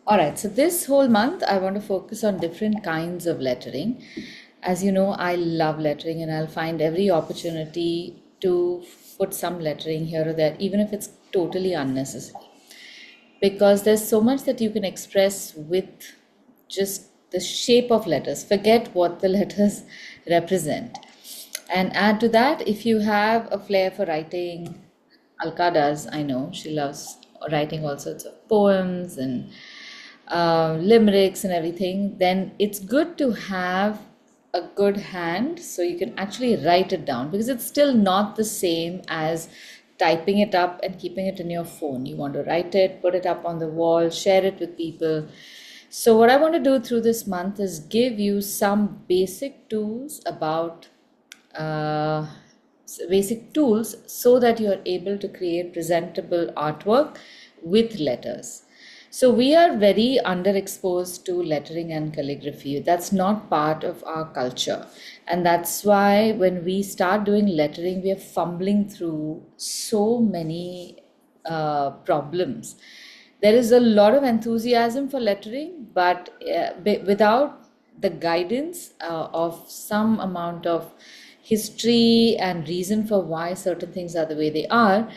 All right, so this whole month I want to focus on different kinds of lettering. As you know, I love lettering and I'll find every opportunity to put some lettering here or there, even if it's totally unnecessary. Because there's so much that you can express with just the shape of letters. Forget what the letters represent. And add to that, if you have a flair for writing, Alka does, I know, she loves writing all sorts of poems and limericks and everything, then it's good to have a good hand so you can actually write it down because it's still not the same as typing it up and keeping it in your phone. You want to write it, put it up on the wall, share it with people. So, what I want to do through this month is give you some uh, basic tools so that you are able to create presentable artwork with letters. So we are very underexposed to lettering and calligraphy. That's not part of our culture. And that's why when we start doing lettering, we are fumbling through so many problems. There is a lot of enthusiasm for lettering, but without the guidance of some amount of history and reason for why certain things are the way they are,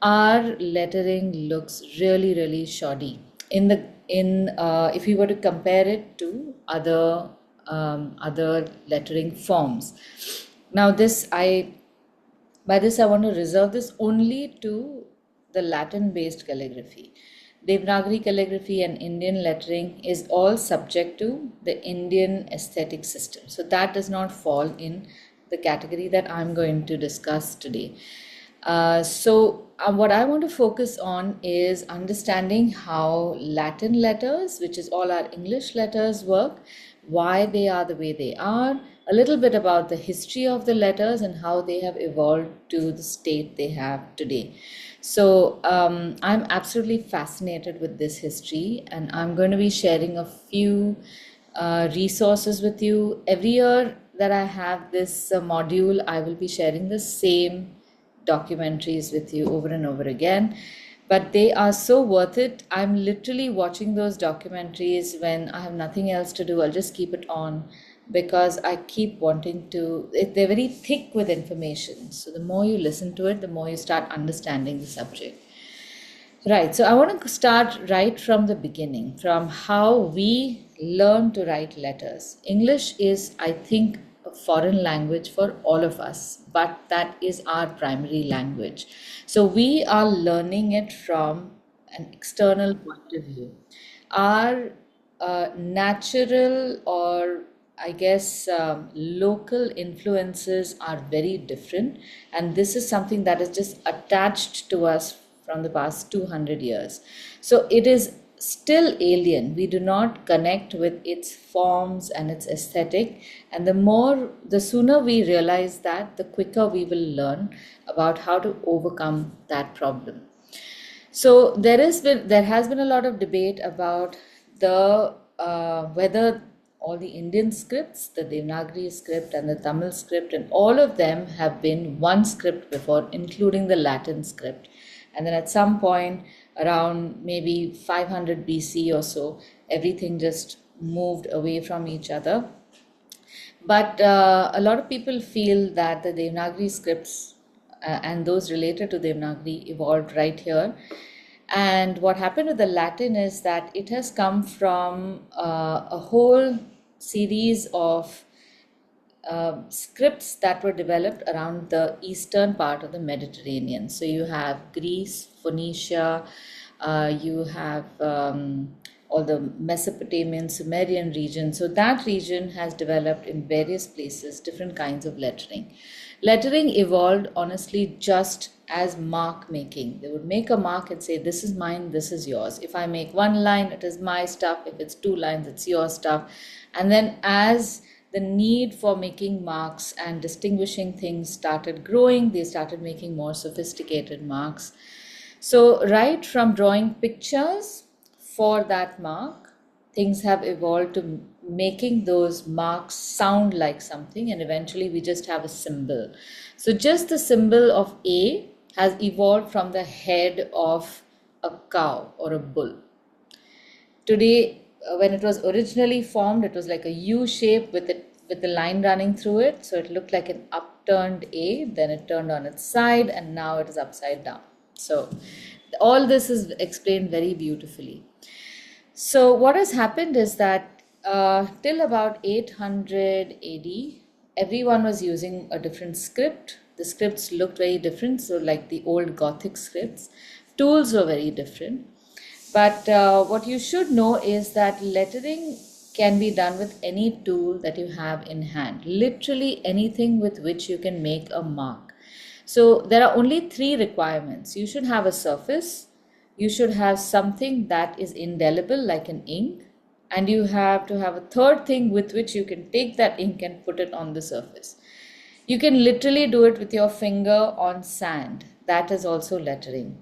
our lettering looks really, really shoddy. If we were to compare it to other lettering forms. Now, I want to reserve this only to the Latin-based calligraphy. Devanagari calligraphy and Indian lettering is all subject to the Indian aesthetic system. So that does not fall in the category that I'm going to discuss today. What I want to focus on is understanding how Latin letters, which is all our English letters, work, why they are the way they are, a little bit about the history of the letters and how they have evolved to the state they have today. I'm absolutely fascinated with this history, and I'm going to be sharing a few resources with you. Every year that I have this module, I will be sharing the same documentaries with you over and over again. But they are so worth it. I'm literally watching those documentaries when I have nothing else to do. I'll just keep it on because I keep wanting to. They're very thick with information. So the more you listen to it, the more you start understanding the subject. Right, so I want to start right from the beginning, from how we learn to write letters. English is, I think, a foreign language for all of us, but that is our primary language. So we are learning it from an external point of view. Our natural or I guess local influences are very different, and this is something that is just attached to us from the past 200 years. So it is still alien. We do not connect with its forms and its aesthetic, and the sooner we realize that, the quicker we will learn about how to overcome that problem. So there has been a lot of debate about the whether all the Indian scripts, the Devanagari script and the Tamil script, and all of them have been one script before, including the Latin script. And then at some point around maybe 500 BC or so, everything just moved away from each other. But a lot of people feel that the Devanagari scripts and those related to Devanagari evolved right here. And what happened with the Latin is that it has come from a whole series of scripts that were developed around the eastern part of the Mediterranean. So you have Greece, Phoenicia, you have all the Mesopotamian, Sumerian region. So that region has developed in various places different kinds of lettering. Lettering evolved honestly just as mark making. They would make a mark and say, this is mine, this is yours. If I make one line, it is my stuff. If it's two lines, it's your stuff. And then as the need for making marks and distinguishing things started growing, they started making more sophisticated marks. So, right from drawing pictures for that mark, things have evolved to making those marks sound like something, and eventually we just have a symbol. So, just the symbol of A has evolved from the head of a cow or a bull. Today, when it was originally formed, it was like a U shape with a line running through it. So it looked like an upturned A, then it turned on its side, and now it is upside down. So all this is explained very beautifully. So what has happened is that till about 800 AD, everyone was using a different script. The scripts looked very different, so like the old Gothic scripts. Tools were very different. But what you should know is that lettering can be done with any tool that you have in hand, literally anything with which you can make a mark. So there are only three requirements. You should have a surface, you should have something that is indelible like an ink, and you have to have a third thing with which you can take that ink and put it on the surface. You can literally do it with your finger on sand. That is also lettering.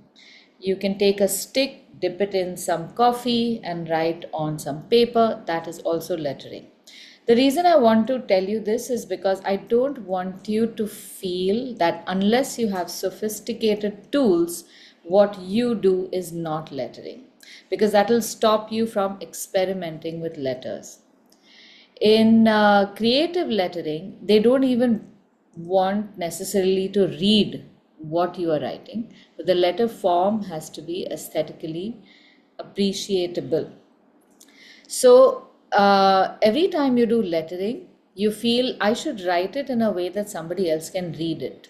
You can take a stick, dip it in some coffee, and write on some paper. That is also lettering. The reason I want to tell you this is because I don't want you to feel that unless you have sophisticated tools, what you do is not lettering, because that will stop you from experimenting with letters. In creative lettering, they don't even want necessarily to read what you are writing, but the letter form has to be aesthetically appreciable. So every time you do lettering, you feel I should write it in a way that somebody else can read it.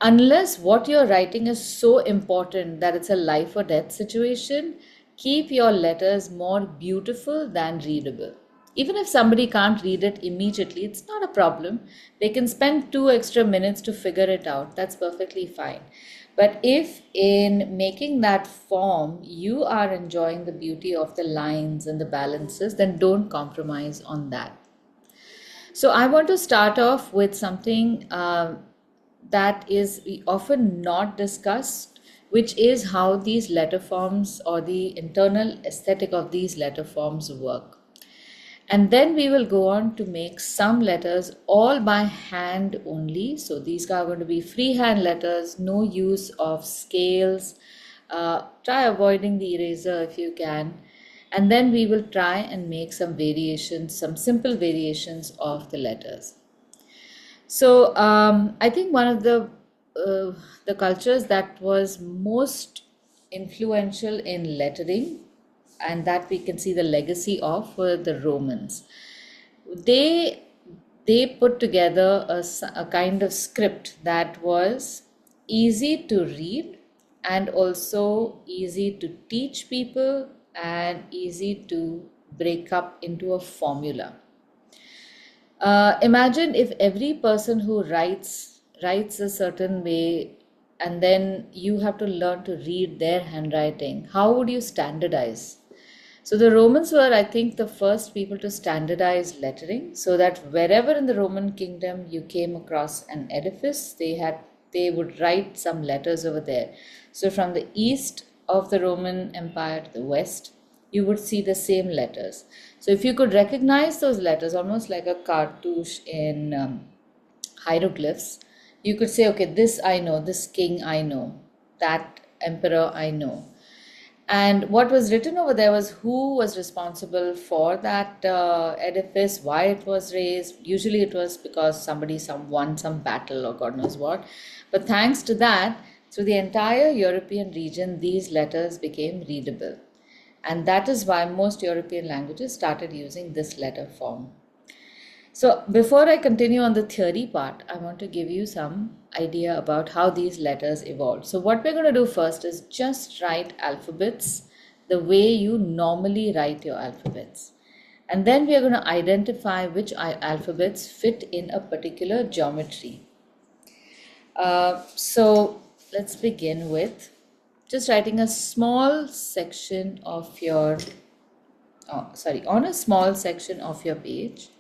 Unless what you're writing is so important that it's a life or death situation, keep your letters more beautiful than readable. Even if somebody can't read it immediately, it's not a problem. They can spend 2 extra minutes to figure it out. That's perfectly fine. But if in making that form you are enjoying the beauty of the lines and the balances, then don't compromise on that. So I want to start off with something that is often not discussed, which is how these letter forms or the internal aesthetic of these letter forms work. And then we will go on to make some letters all by hand only. So these are going to be freehand letters, no use of scales. Try avoiding the eraser if you can. And then we will try and make some variations, some simple variations of the letters. So I think one of the cultures that was most influential in lettering, and that we can see the legacy of, were the Romans. They they put together a kind of script that was easy to read and also easy to teach people and easy to break up into a formula. Imagine if every person who writes a certain way, and then you have to learn to read their handwriting. How would you standardize? So the Romans were, I think, the first people to standardize lettering, so that wherever in the Roman kingdom you came across an edifice, they would write some letters over there. So from the east of the Roman Empire to the west, you would see the same letters. So if you could recognize those letters, almost like a cartouche in hieroglyphs, you could say, okay, this I know, this king I know, that emperor I know. And what was written over there was who was responsible for that edifice, why it was raised. Usually it was because somebody won some battle or God knows what. But thanks to that, through the entire European region, these letters became readable. And that is why most European languages started using this letter form. So before I continue on the theory part, I want to give you some idea about how these letters evolved. So what we're going to do first is just write alphabets the way you normally write your alphabets. And then we are going to identify which alphabets fit in a particular geometry. So let's begin with just writing a small section of your, on a small section of your page.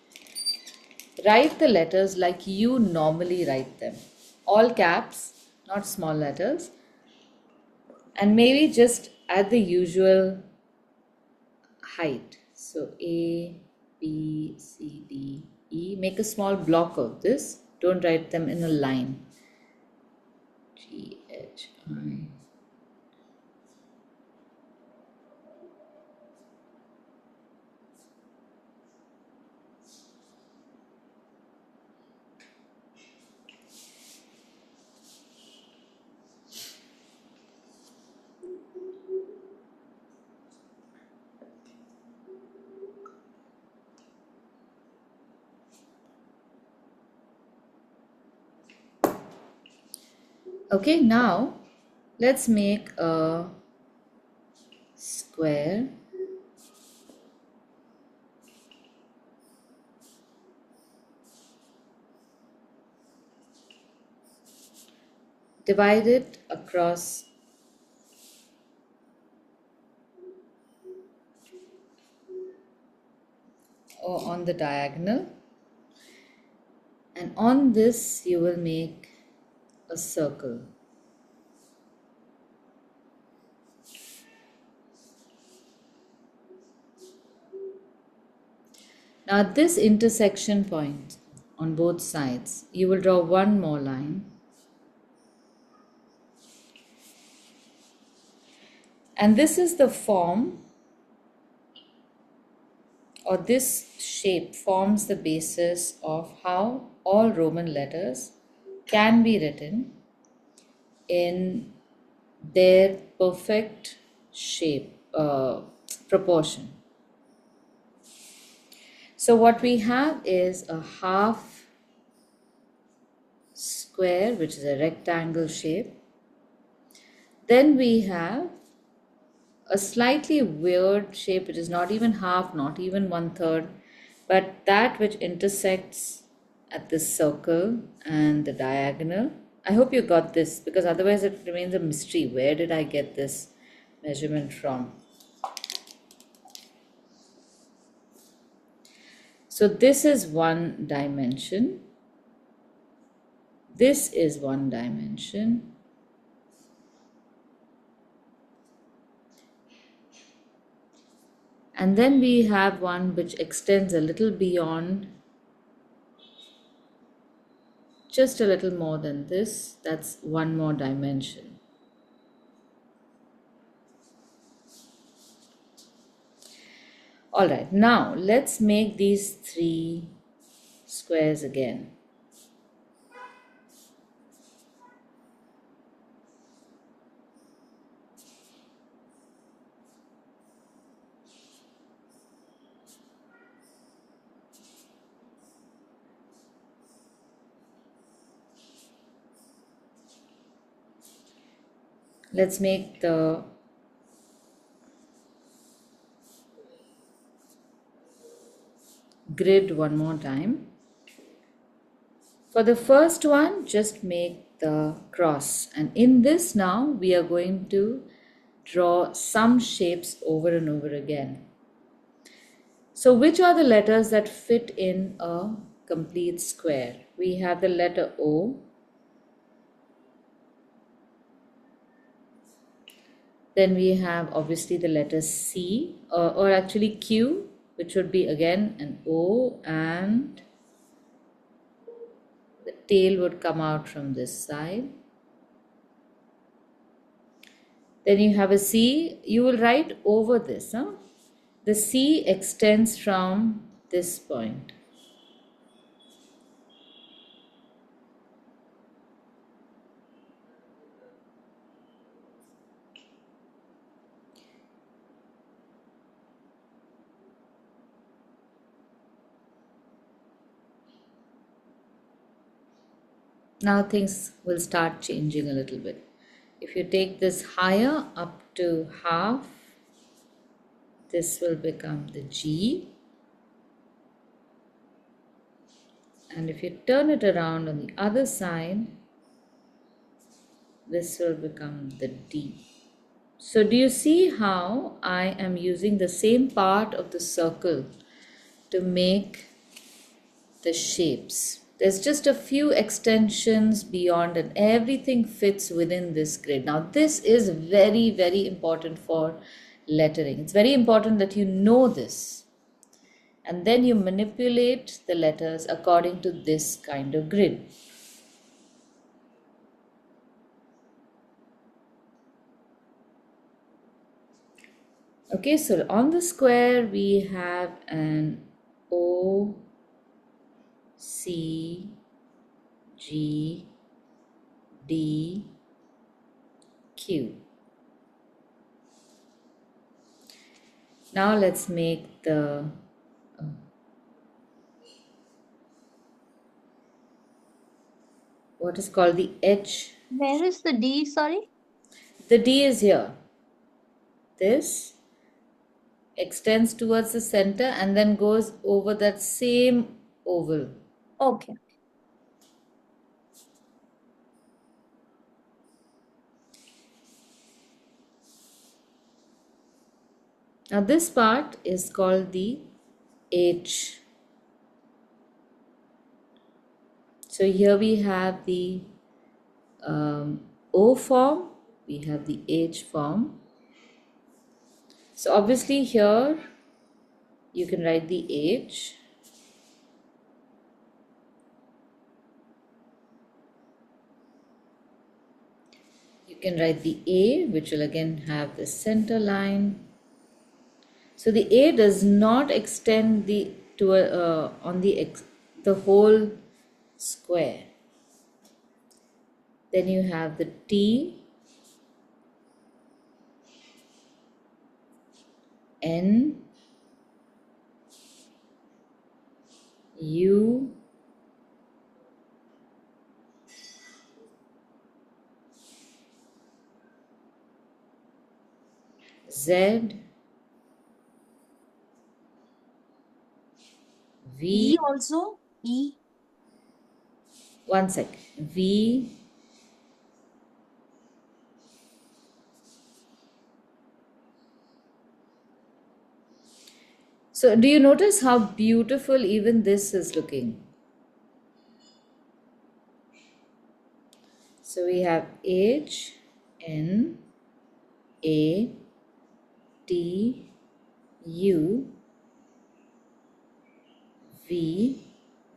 Write the letters like you normally write them. All caps, not small letters. And maybe just at the usual height. So A, B, C, D, E. Make a small block of this. Don't write them in a line. G, H, I. Okay, now let's make a square. Divide it across or on the diagonal, and on this you will make a circle. Now at this intersection point on both sides, you will draw one more line, and this is the form, or this shape forms the basis of how all Roman letters can be written in their perfect shape, proportion. So what we have is a half square, which is a rectangle shape. Then we have a slightly weird shape, which is not even half, not even 1/3, but that which intersects at this circle and the diagonal. I hope you got this, because otherwise it remains a mystery. Where did I get this measurement from? So this is one dimension. This is one dimension. And then we have one which extends a little beyond, just a little more than this. That's one more dimension. All right, now let's make these three squares again. Let's make the grid one more time. For the first one, just make the cross, and in this now we are going to draw some shapes over and over again. So which are the letters that fit in a complete square? We have the letter O, then we have obviously the letter C, or actually Q, which would be again an O, and the tail would come out from this side. Then you have a C. You will write over this. The C extends from this point. Now things will start changing a little bit. If you take this higher up to half, this will become the G. And if you turn it around on the other side, this will become the D. So do you see how I am using the same part of the circle to make the shapes? There's just a few extensions beyond, and everything fits within this grid. Now this is very, very important for lettering. It's very important that you know this, and then you manipulate the letters according to this kind of grid. Okay, so on the square we have an O, C, G, D, Q. Now let's make the what is called the edge Where is the D? Sorry. The D is here. This extends towards the center and then goes over that same oval. Okay. Now, this part is called the H. So, here we have the O form, we have the H form. So, obviously, here you can write the H. You can write the A, which will again have the center line. So the A does not extend on the whole square. Then you have the T, N, U, Z, E V. also. E. One sec. V, so do you notice how beautiful even this is looking? So we have H, N, A, T, U, V,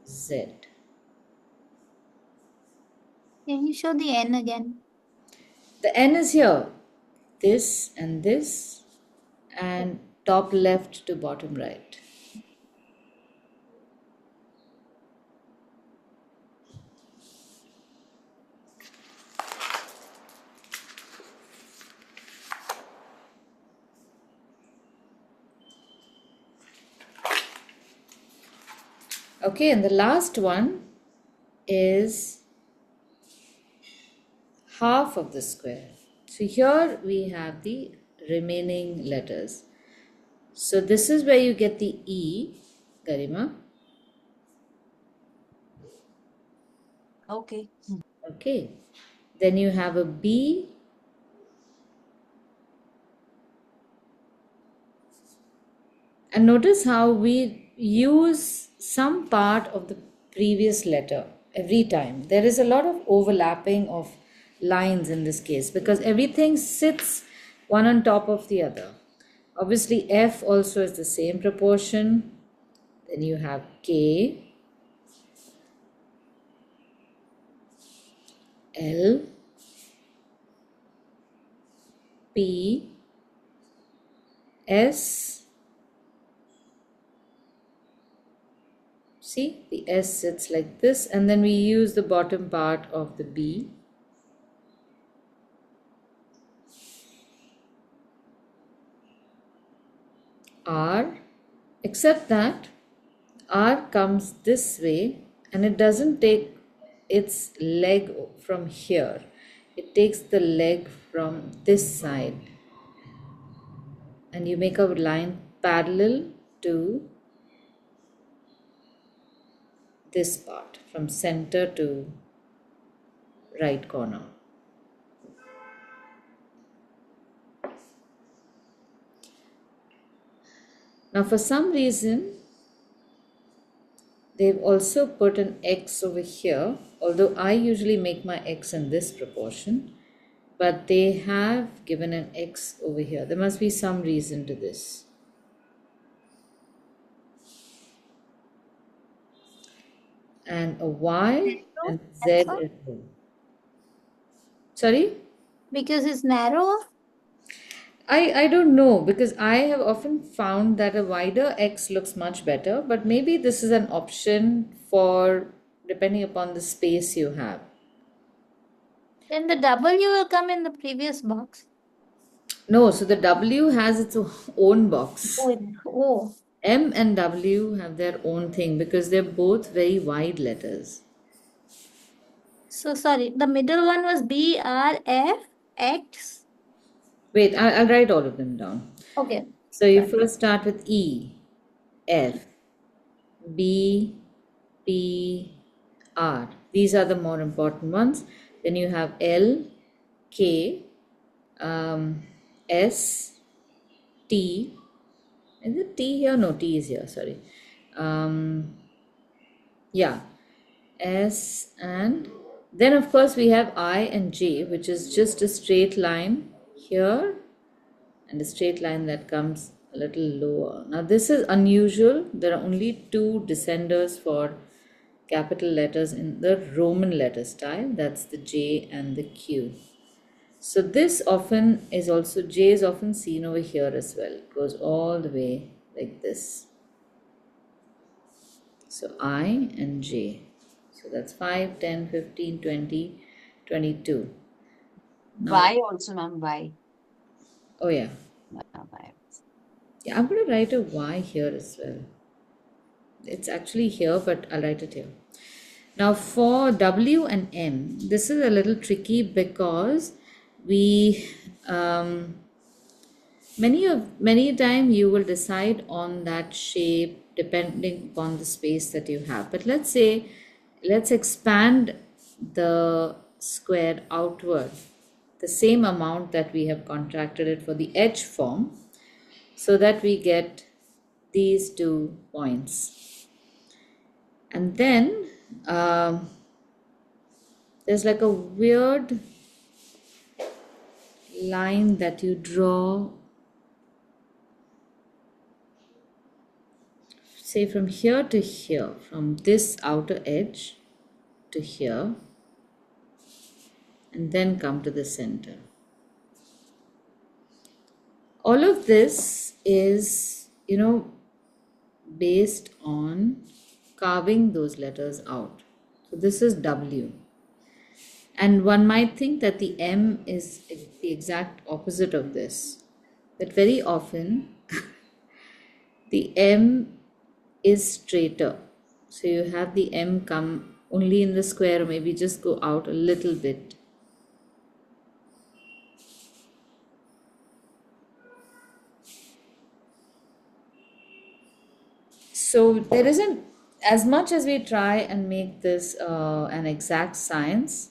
Z. Can you show the N again? The N is here, this, and top left to bottom right. Okay, and the last one is half of the square. So here we have the remaining letters. So this is where you get the E, Garima. Okay. Okay. Then you have a B, and notice how we use some part of the previous letter every time. There is a lot of overlapping of lines in this case because everything sits one on top of the other. Obviously, F also is the same proportion. Then you have K, L, P, S. See, the S sits like this, and then we use the bottom part of the B. R, except that R comes this way and it doesn't take its leg from here. It takes the leg from this side and you make a line parallel to this part from center to right corner. Now, for some reason, they've also put an X over here, although I usually make my X in this proportion, but they have given an X over here. There must be some reason to this. And a Y Narrow? and Z That's all. as well. Sorry? Because it's narrower. I don't know because I have often found that a wider X looks much better, but maybe this is an option for depending upon the space you have. Then the W will come in the previous box. No, so the W has its own box. Oh. M and W have their own thing because they're both very wide letters. So sorry, the middle one was B R F X. Wait, I'll write all of them down. Okay. So you Done. first start with E, F, B, P, R. These are the more important ones. Then you have L, K, S, T. Is it T here? No, T is here. Sorry. Yeah, S, and then of course we have I and J, which is just a straight line here and a straight line that comes a little lower. Now this is unusual. There are only two descenders for capital letters in the Roman letter style. That's the J and the Q. So this often is also, J is often seen over here as well. It goes all the way like this. So I and J. So that's 5, 10, 15, 20, 22. Now, Y also, ma'am, Y. oh yeah. Y. Yeah, I'm going to write a Y here as well. It's actually here, but I'll write it here. Now for W and M, this is a little tricky because we many a time you will decide on that shape depending upon the space that you have. But let's expand the square outward the same amount that we have contracted it for the edge form, so that we get these 2 points. And then there's like a weird line that you draw, say from here to here, from this outer edge to here, and then come to the center. All of this is, based on carving those letters out. So this is W. And one might think that the M is the exact opposite of this. That very often the M is straighter. So you have the M come only in the square, or maybe just go out a little bit. So there isn't, as much as we try and make this an exact science,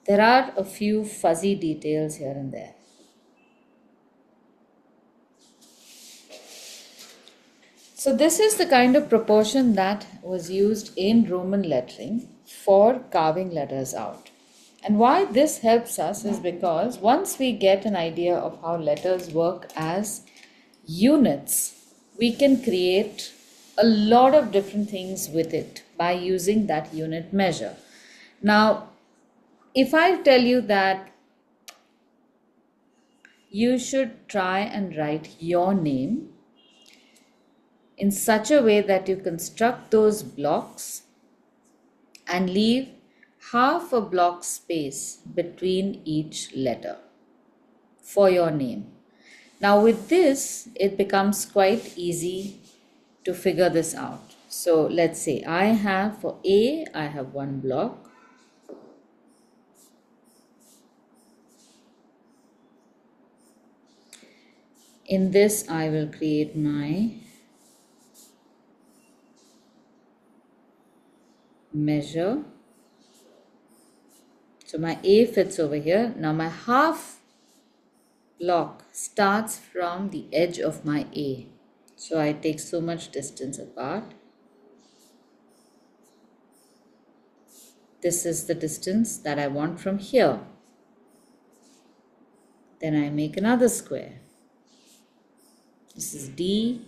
there are a few fuzzy details here and there. So this is the kind of proportion that was used in Roman lettering for carving letters out. And why this helps us is because once we get an idea of how letters work as units, we can create a lot of different things with it by using that unit measure. Now, if I tell you that you should try and write your name in such a way that you construct those blocks and leave half a block space between each letter for your name. Now with this, it becomes quite easy to figure this out. So let's say I have for A, I have one block. In this, I will create my measure. So my A fits over here. Now my half block starts from the edge of my A. So I take so much distance apart. This is the distance that I want from here. Then I make another square. This is D.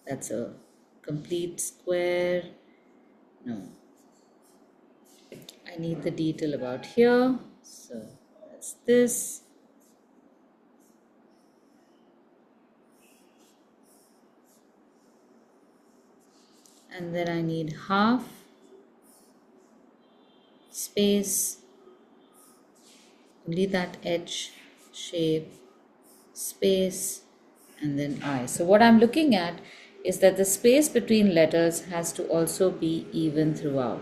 That's a complete square. No. I need the detail about here. So that's this. And then I need half space, only that edge shape, space, and then I. So what I'm looking at is that the space between letters has to also be even throughout.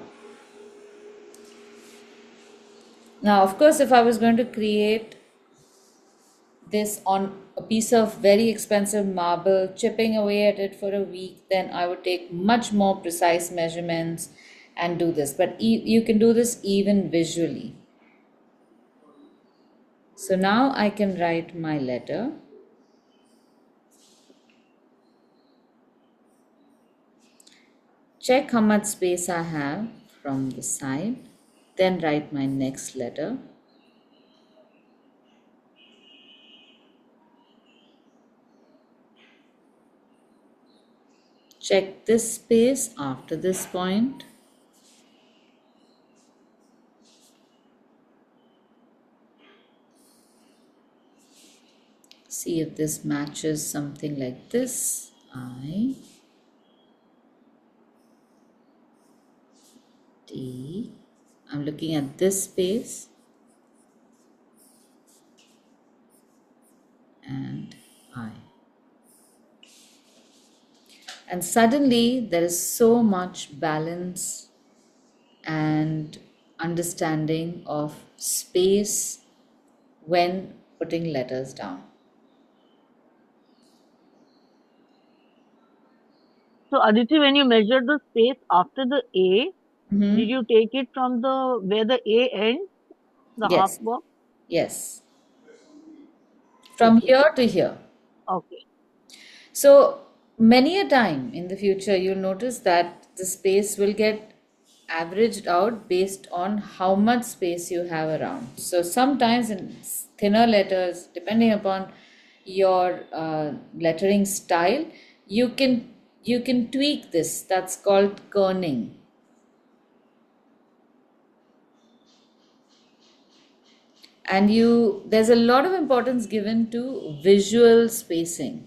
Now, of course, if I was going to create this on a piece of very expensive marble, chipping away at it for a week, then I would take much more precise measurements and do this. But you can do this even visually. So now I can write my letter. Check how much space I have from the side. Then write my next letter. Check this space after this point. See if this matches something like this. I, D. I'm looking at this space and I. And suddenly there is so much balance and understanding of space when putting letters down. So Aditi, when you measured the space after the A, Mm-hmm. did you take it from the where the A ends, the half Yes, box? yes. From Okay, here to here. okay. So many a time in the future, you'll notice that the space will get averaged out based on how much space you have around. So sometimes in thinner letters, depending upon your lettering style, you can tweak this. That's called kerning. And there's a lot of importance given to visual spacing.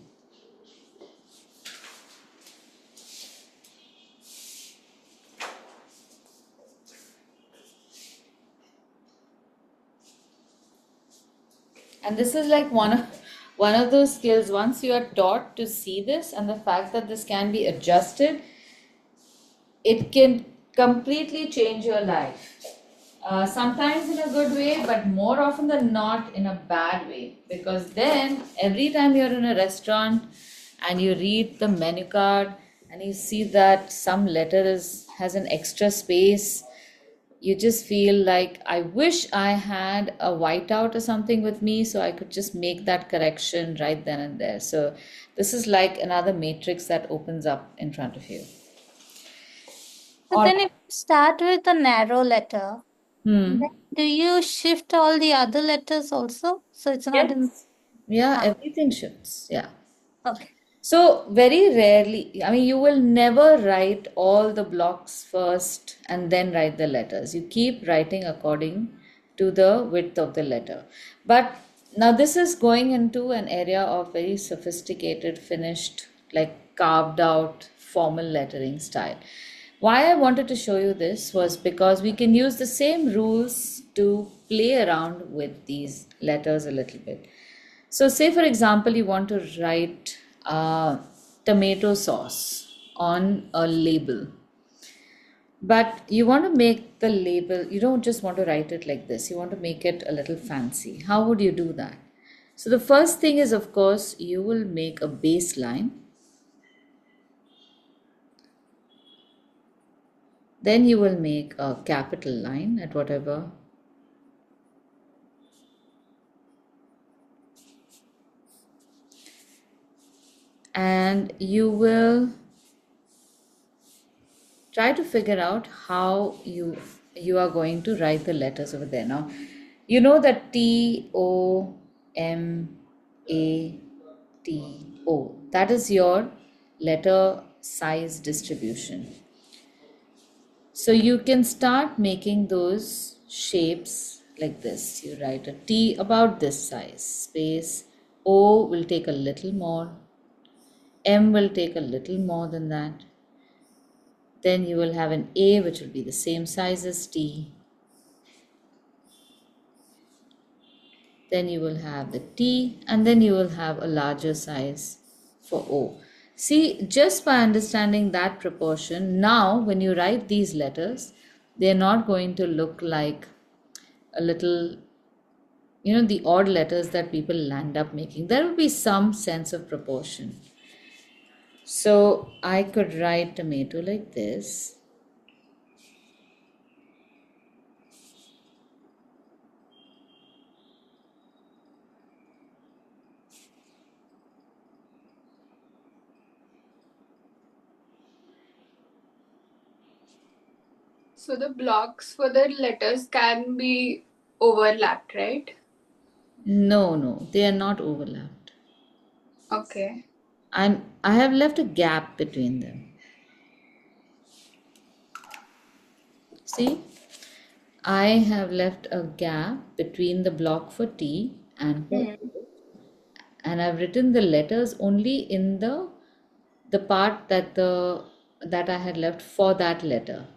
And this is like one of those skills. Once you are taught to see this and the fact that this can be adjusted, it can completely change your life. Sometimes in a good way, but more often than not in a bad way. Because then every time you're in a restaurant and you read the menu card and you see that some letter has an extra space, you just feel like, I wish I had a whiteout or something with me so I could just make that correction right then and there. So this is like another matrix that opens up in front of you. But All then if you start with a narrow letter, Hmm. then do you shift all the other letters also? So it's not in. Yes. Yeah, Ah, everything shifts. Yeah. okay. So very rarely, I mean, you will never write all the blocks first and then write the letters. You keep writing according to the width of the letter. But now this is going into an area of very sophisticated, finished, like carved out formal lettering style. Why I wanted to show you this was because we can use the same rules to play around with these letters a little bit. So, say for example, you want to write tomato sauce on a label, but you want to make the label, you don't just want to write it like this, you want to make it a little fancy. How would you do that? So, the first thing is, of course, you will make a baseline. Then you will make a capital line at whatever. And you will try to figure out how you are going to write the letters over there. Now you know that TOMATO, that is your letter size distribution. So you can start making those shapes like this. You write a T about this size, space, O will take a little more, M will take a little more than that. Then you will have an A which will be the same size as T. Then you will have the T, and then you will have a larger size for O. See, just by understanding that proportion, now when you write these letters, they're not going to look like a little, the odd letters that people land up making. There will be some sense of proportion. So I could write tomato like this. So the blocks for the letters can be overlapped, right? No, they are not overlapped. Okay. I have left a gap between them. See, I have left a gap between the block for T and for Hmm. O, and I've written the letters only in the part that I had left for that letter.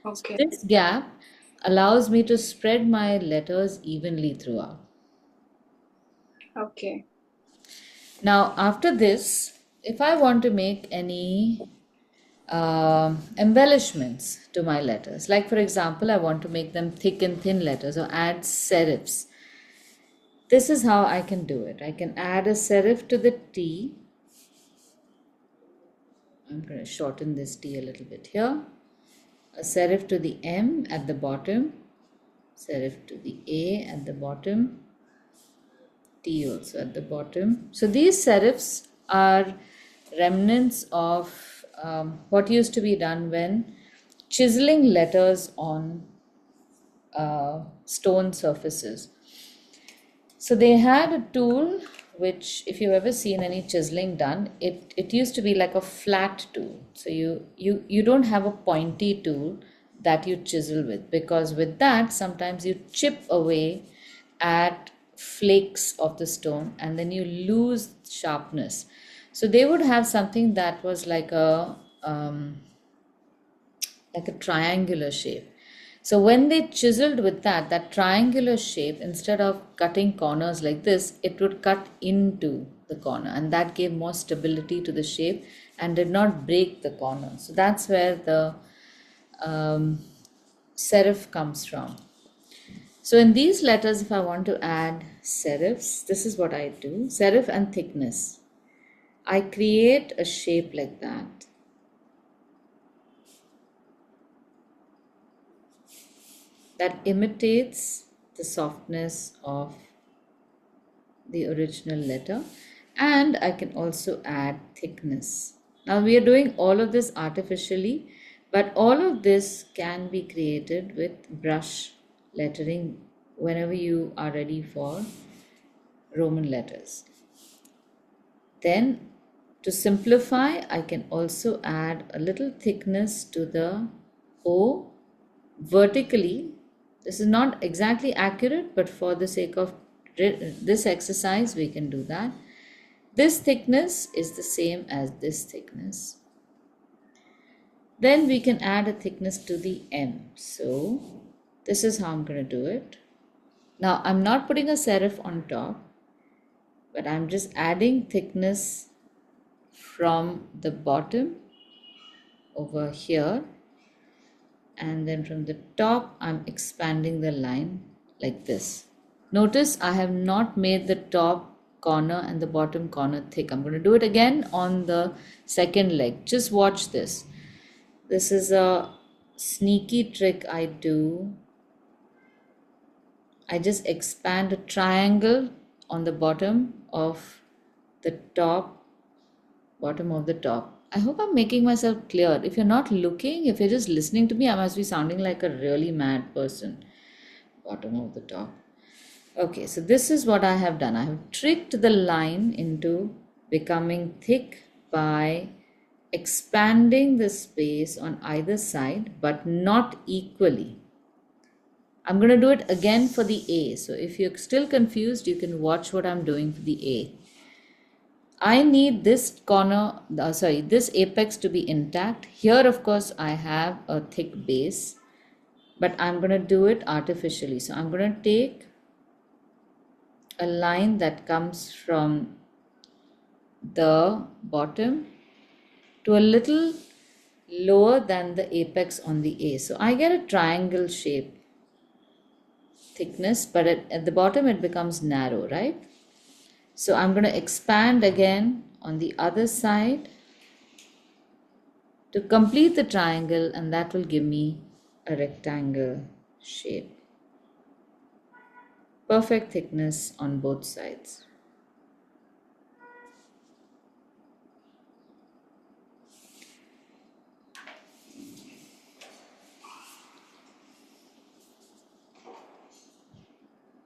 So Okay. this gap allows me to spread my letters evenly throughout. Okay. Now, after this, if I want to make any embellishments to my letters, like for example, I want to make them thick and thin letters or add serifs, this is how I can do it. I can add a serif to the T. I'm going to shorten this T a little bit here. A serif to the M at the bottom, serif to the A at the bottom, T also at the bottom. So these serifs are remnants of what used to be done when chiseling letters on stone surfaces. So they had a tool which, if you've ever seen any chiseling done, it used to be like a flat tool. So you don't have a pointy tool that you chisel with, because with that sometimes you chip away at flakes of the stone and then you lose sharpness. So they would have something that was like a triangular shape. So when they chiseled with that triangular shape, instead of cutting corners like this, it would cut into the corner, and that gave more stability to the shape and did not break the corner. So that's where the serif comes from. So in these letters, if I want to add serifs, this is what I do. Serif and thickness. I create a shape like that. That imitates the softness of the original letter, and I can also add thickness. Now we are doing all of this artificially, but all of this can be created with brush lettering whenever you are ready for Roman letters. Then to simplify, I can also add a little thickness to the O vertically. This is not exactly accurate, but for the sake of this exercise, we can do that. This thickness is the same as this thickness. Then we can add a thickness to the M. So this is how I'm going to do it. Now I'm not putting a serif on top, but I'm just adding thickness from the bottom over here, and then from the top I'm expanding the line like this. Notice I have not made the top corner and the bottom corner thick. I'm going to do it again on the second leg. Just watch this. This is a sneaky trick I do. I just expand a triangle on the bottom of the top, bottom of the top. I hope I'm making myself clear. If you're not looking, if you're just listening to me, I must be sounding like a really mad person. Bottom of the top. Okay, so this is what I have done. I have tricked the line into becoming thick by expanding the space on either side, but not equally. I'm going to do it again for the A. So if you're still confused, you can watch what I'm doing for the A. I need this corner, this apex to be intact. Here, of course, I have a thick base, but I'm going to do it artificially. So I'm going to take a line that comes from the bottom to a little lower than the apex on the A. So I get a triangle shape thickness, but at the bottom it becomes narrow, right? So I'm going to expand again on the other side to complete the triangle, and that will give me a rectangle shape. Perfect thickness on both sides.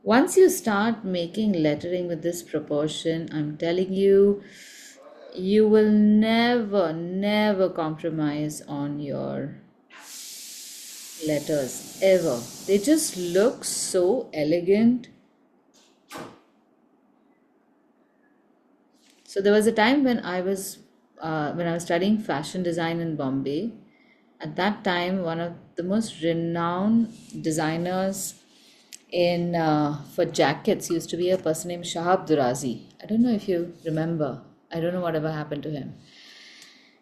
Once you start making lettering with this proportion, I'm telling you, you will never compromise on your letters ever. They just look so elegant. So there was a time when I was studying fashion design in Bombay. At that time, one of the most renowned designers in for jackets used to be a person named Shahab Durazi. I don't know if you remember. I don't know whatever happened to him.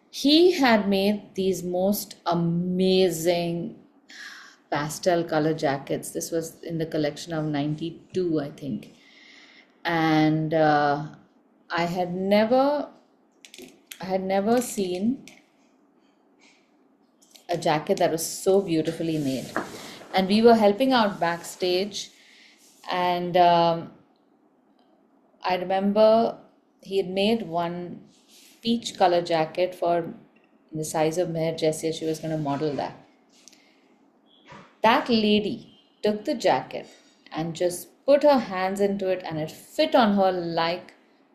He had made these most amazing pastel color jackets. This was in the collection of 92, I think. And I had never seen a jacket that was so beautifully made. And we were helping out backstage, and I remember he had made one peach color jacket for the size of Meher Jessia. She was going to model that. That lady took the jacket and just put her hands into it, and it fit on her like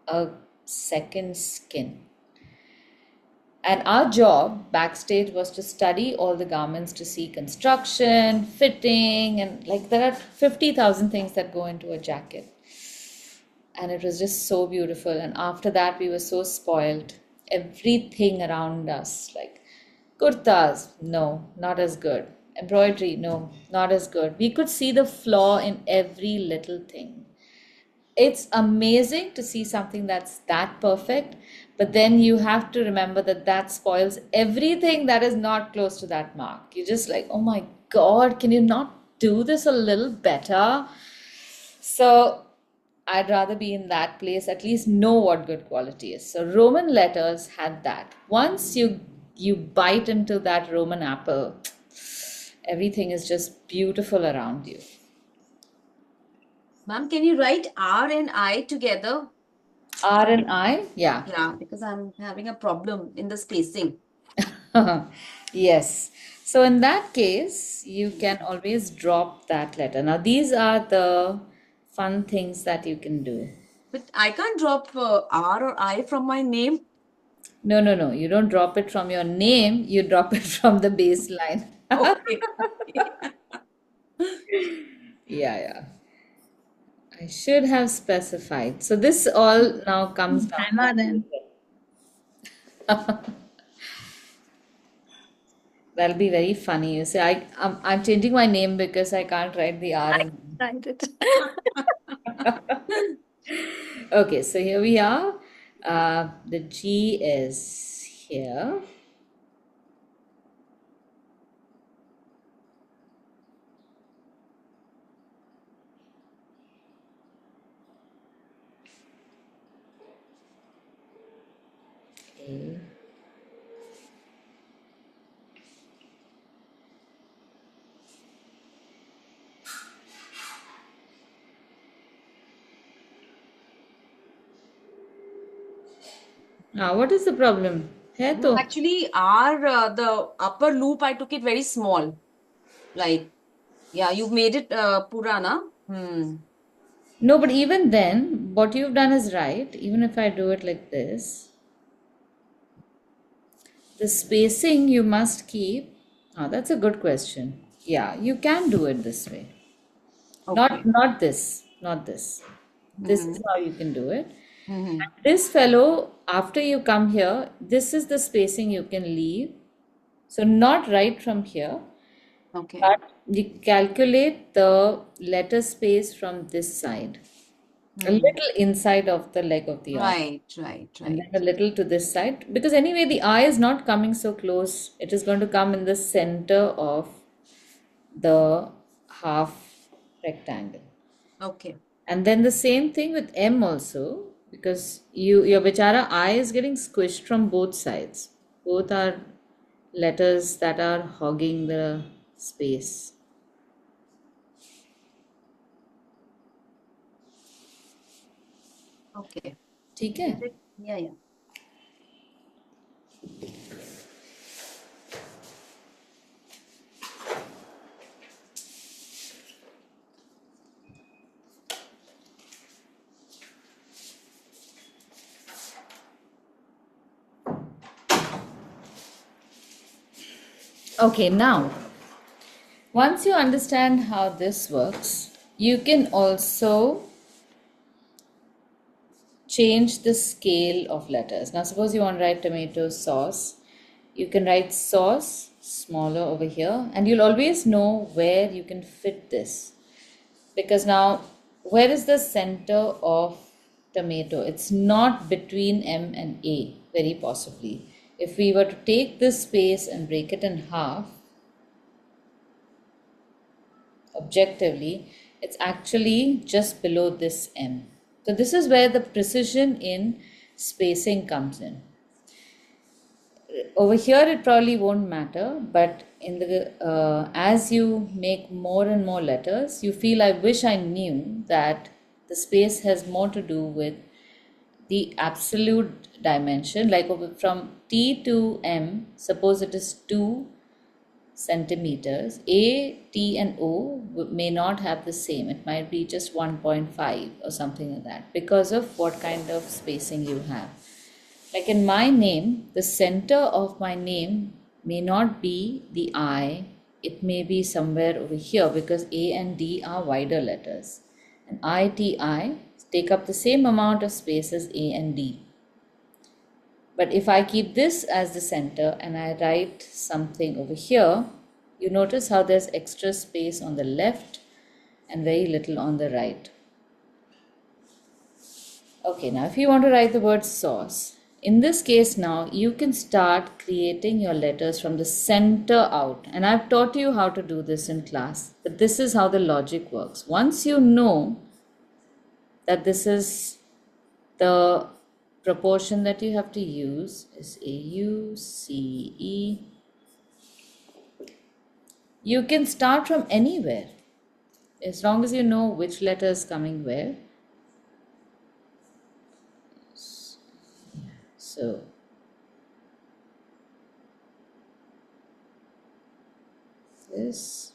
a second skin. And our job backstage was to study all the garments to see construction, fitting, and like there are 50,000 things that go into a jacket. And it was just so beautiful. And after that, we were so spoiled. Everything around us, like kurtas, no, not as good. Embroidery, no, not as good. We could see the flaw in every little thing. It's amazing to see something that's that perfect, but then you have to remember that that spoils everything that is not close to that mark. You're just like, oh my God, can you not do this a little better? So I'd rather be in that place, at least know what good quality is. So Roman letters had that. Once you bite into that Roman apple, everything is just beautiful around you. Ma'am, can you write R and I together? R and I, yeah. Yeah, because I'm having a problem in the spacing. Yes. So in that case, you can always drop that letter. Now, these are the fun things that you can do. But I can't drop R or I from my name. No. You don't drop it from your name, you drop it from the baseline. Okay. Yeah. I should have specified. So this all now comes down. Emma then. That'll be very funny. You say, I'm changing my name because I can't write the R. Write it. Okay, so here we are. The G is here. A. Now, what is the problem? है No, तो actually, R, the upper loop, I took it very small. Like, yeah, you've made it Purana. No, but even then, what you've done is right. Even if I do it like this, the spacing you must keep. Oh, that's a good question. Yeah, you can do it this way. Okay. Not this. This is how you can do it. Mhm. This fellow, after you come here, this is the spacing you can leave. So not right from here, Okay. but you calculate the letter space from this side. A little inside of the leg of the arm. Right, right, And right. then a little to this side. Because anyway, the eye is not coming so close. It is going to come in the center of the half rectangle. Okay. And then the same thing with M also, because your bechara eye is getting squished from both sides. Both are letters that are hogging the space. Okay. ठीक है? Is it? Yeah, yeah. Okay, now once you understand how this works, you can also change the scale of letters. Now, suppose you want to write tomato sauce, you can write sauce smaller over here, and you'll always know where you can fit this. Because now, where is the center of tomato? It's not between M and A, very possibly. If we were to take this space and break it in half, objectively, it's actually just below this M. So this is where the precision in spacing comes in. Over here it probably won't matter, but in the as you make more and more letters, you feel I wish I knew that the space has more to do with the absolute dimension, like from T to M, suppose it is 2 centimeters. A, T, and O may not have the same. It might be just 1.5 or something like that because of what kind of spacing you have. Like in my name, the center of my name may not be the I, it may be somewhere over here because A and D are wider letters. And I, T, I take up the same amount of space as A and D. But if I keep this as the center and I write something over here, you notice how there's extra space on the left and very little on the right. Okay, now if you want to write the word sauce, in this case now you can start creating your letters from the center out. And I've taught you how to do this in class, but this is how the logic works. Once you know that this is the proportion that you have to use is AUCE. You can start from anywhere as long as you know which letter is coming where. So this,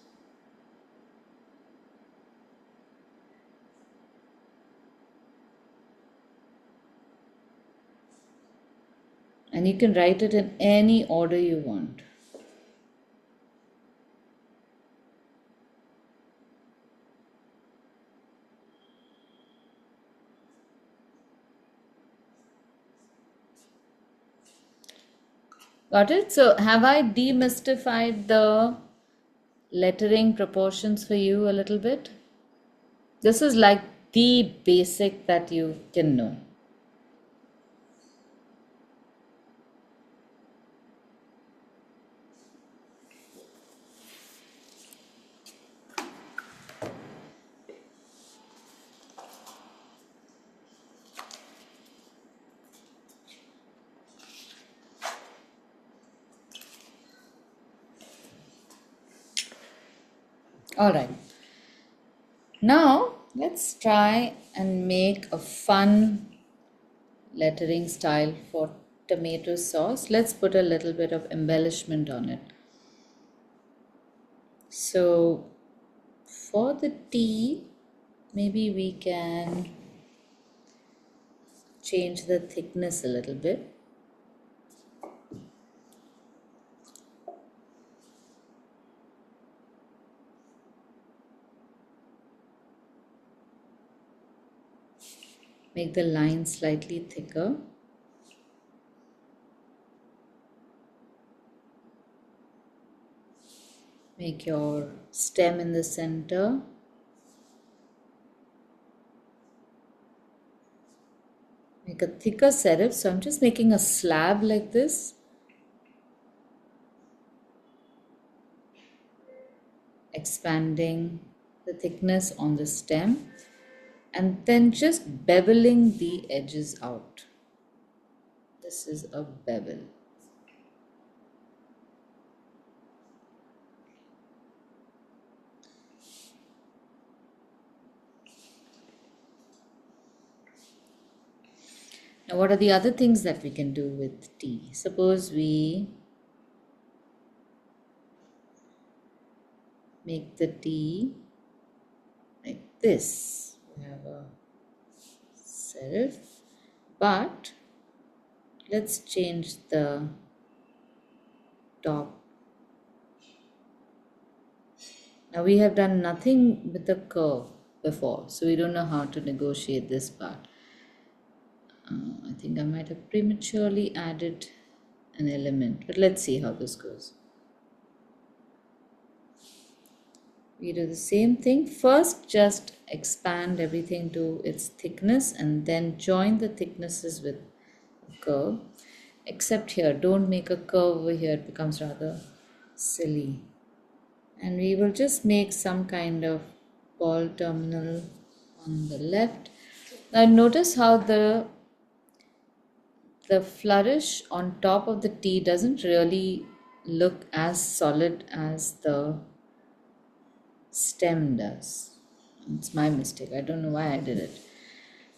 and you can write it in any order you want. Got it? So have I demystified the lettering proportions for you a little bit? This is like the basic that you can know. All right. Now let's try and make a fun lettering style for tomato sauce. Let's put a little bit of embellishment on it. So for the T, maybe we can change the thickness a little bit. Make the line slightly thicker. Make your stem in the center. make a thicker serif. So I'm just making a slab like this. Expanding the thickness on the stem and then just beveling the edges out. This is a bevel. Now, what are the other things that we can do with T? Suppose we make the T like this. We have a serif, but let's change the top. Now we have done nothing with the curve before, so we don't know how to negotiate this part. I think I might have prematurely added an element, but let's see how this goes. We do the same thing. First, just expand everything to its thickness and then join the thicknesses with a curve. Except here, don't make a curve over here, it becomes rather silly. And we will just make some kind of ball terminal on the left. Now notice how the flourish on top of the T doesn't really look as solid as the stem does. It's my mistake. I don't know why I did it.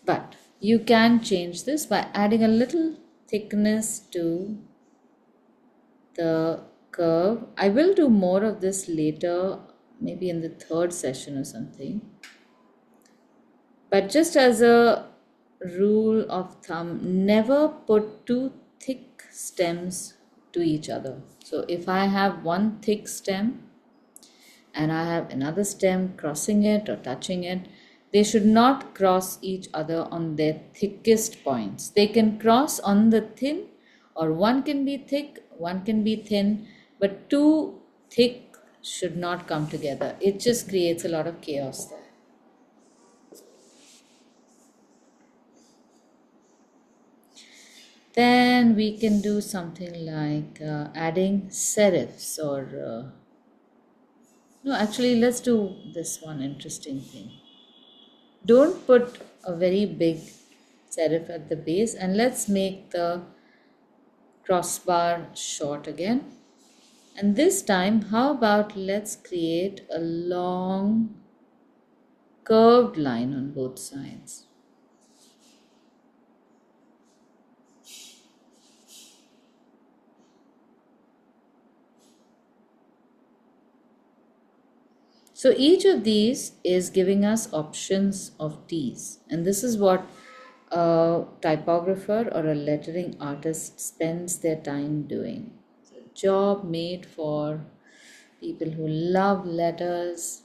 But you can change this by adding a little thickness to the curve. I will do more of this later, maybe in the third session or something. But just as a rule of thumb, never put two thick stems to each other. So if I have one thick stem and I have another stem crossing it or touching it, they should not cross each other on their thickest points. They can cross on the thin, or one can be thick, one can be thin, but two thick should not come together. It just creates a lot of chaos there. Then we can do something like adding serifs or no, actually let's do this one interesting thing. Don't put a very big serif at the base, and let's make the crossbar short again. And this time, how about let's create a long curved line on both sides. So each of these is giving us options of T's, and this is what a typographer or a lettering artist spends their time doing. It's a job made for people who love letters.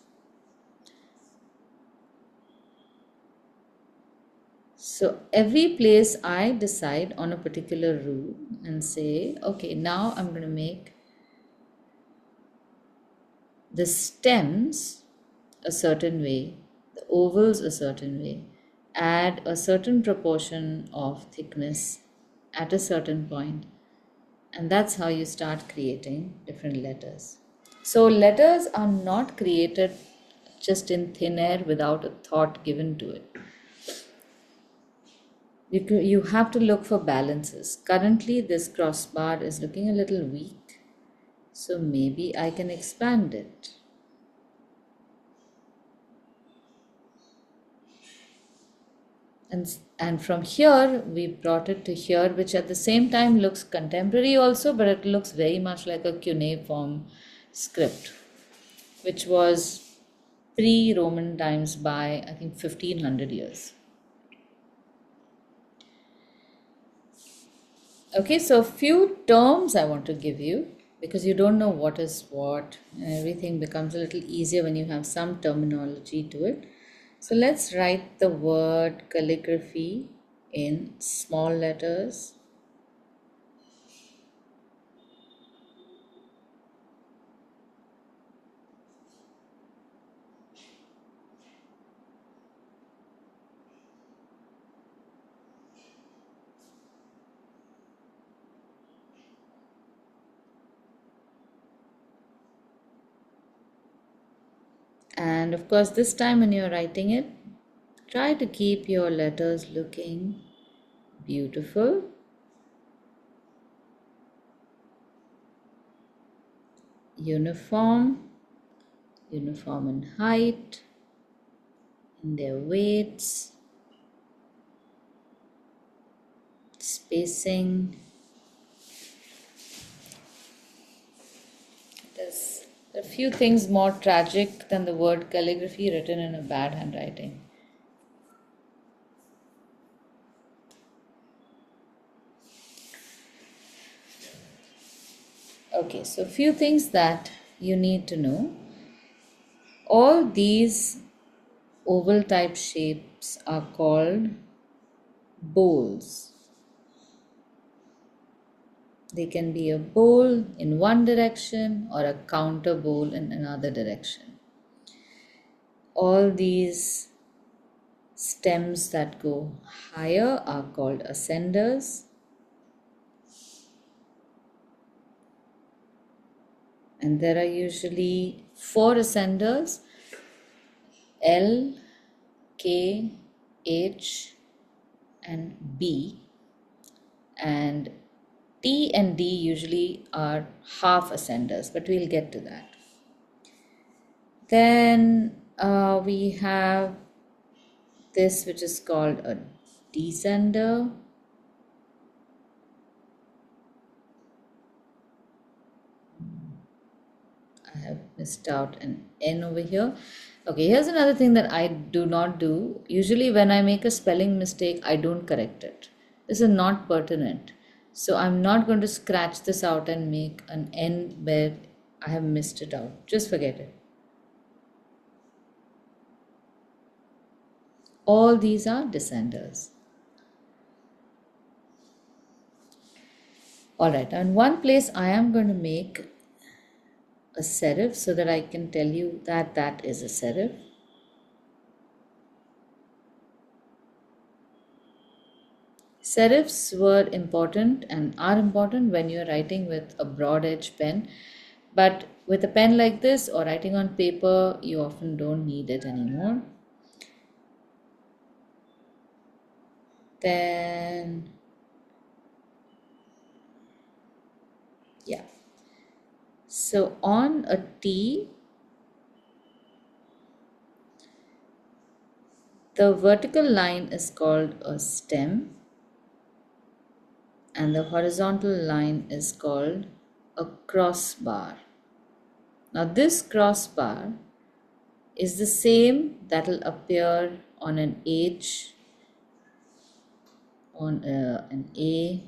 So every place I decide on a particular rule and say, okay, now I'm going to make the stems a certain way, the ovals a certain way, add a certain proportion of thickness at a certain point, and that's how you start creating different letters. So letters are not created just in thin air without a thought given to it. You have to look for balances. Currently this crossbar is looking a little weak, so maybe I can expand it. And from here we brought it to here, which at the same time looks contemporary also, but it looks very much like a cuneiform script, which was pre-Roman times by I think 1500 years. Okay, so a few terms I want to give you, because you don't know what is what, and everything becomes a little easier when you have some terminology to it. So let's write the word calligraphy in small letters. And of course, this time when you're writing it, try to keep your letters looking beautiful. Uniform in height, in their weights, spacing. There's a few things more tragic than the word calligraphy written in a bad handwriting. Okay, so few things that you need to know. All these oval type shapes are called bowls. They can be a bowl in one direction or a counter bowl in another direction. All these stems that go higher are called ascenders. And there are usually 4 ascenders: L, K, H, and B. And T and D usually are half ascenders, but we'll get to that. Then we have this, which is called a descender. I have missed out an N over here. Okay, here's another thing that I do not do. Usually when I make a spelling mistake, I don't correct it. This is not pertinent. So I'm not going to scratch this out and make an N where I have missed it out. Just forget it. All these are descenders. Alright, and one place I am going to make a serif so that I can tell you that that is a serif. Serifs were important and are important when you're writing with a broad edge pen, but with a pen like this or writing on paper, you often don't need it anymore. Then, yeah. So on a T, the vertical line is called a stem and the horizontal line is called a crossbar. Now this crossbar is the same that will appear on an H, on an A,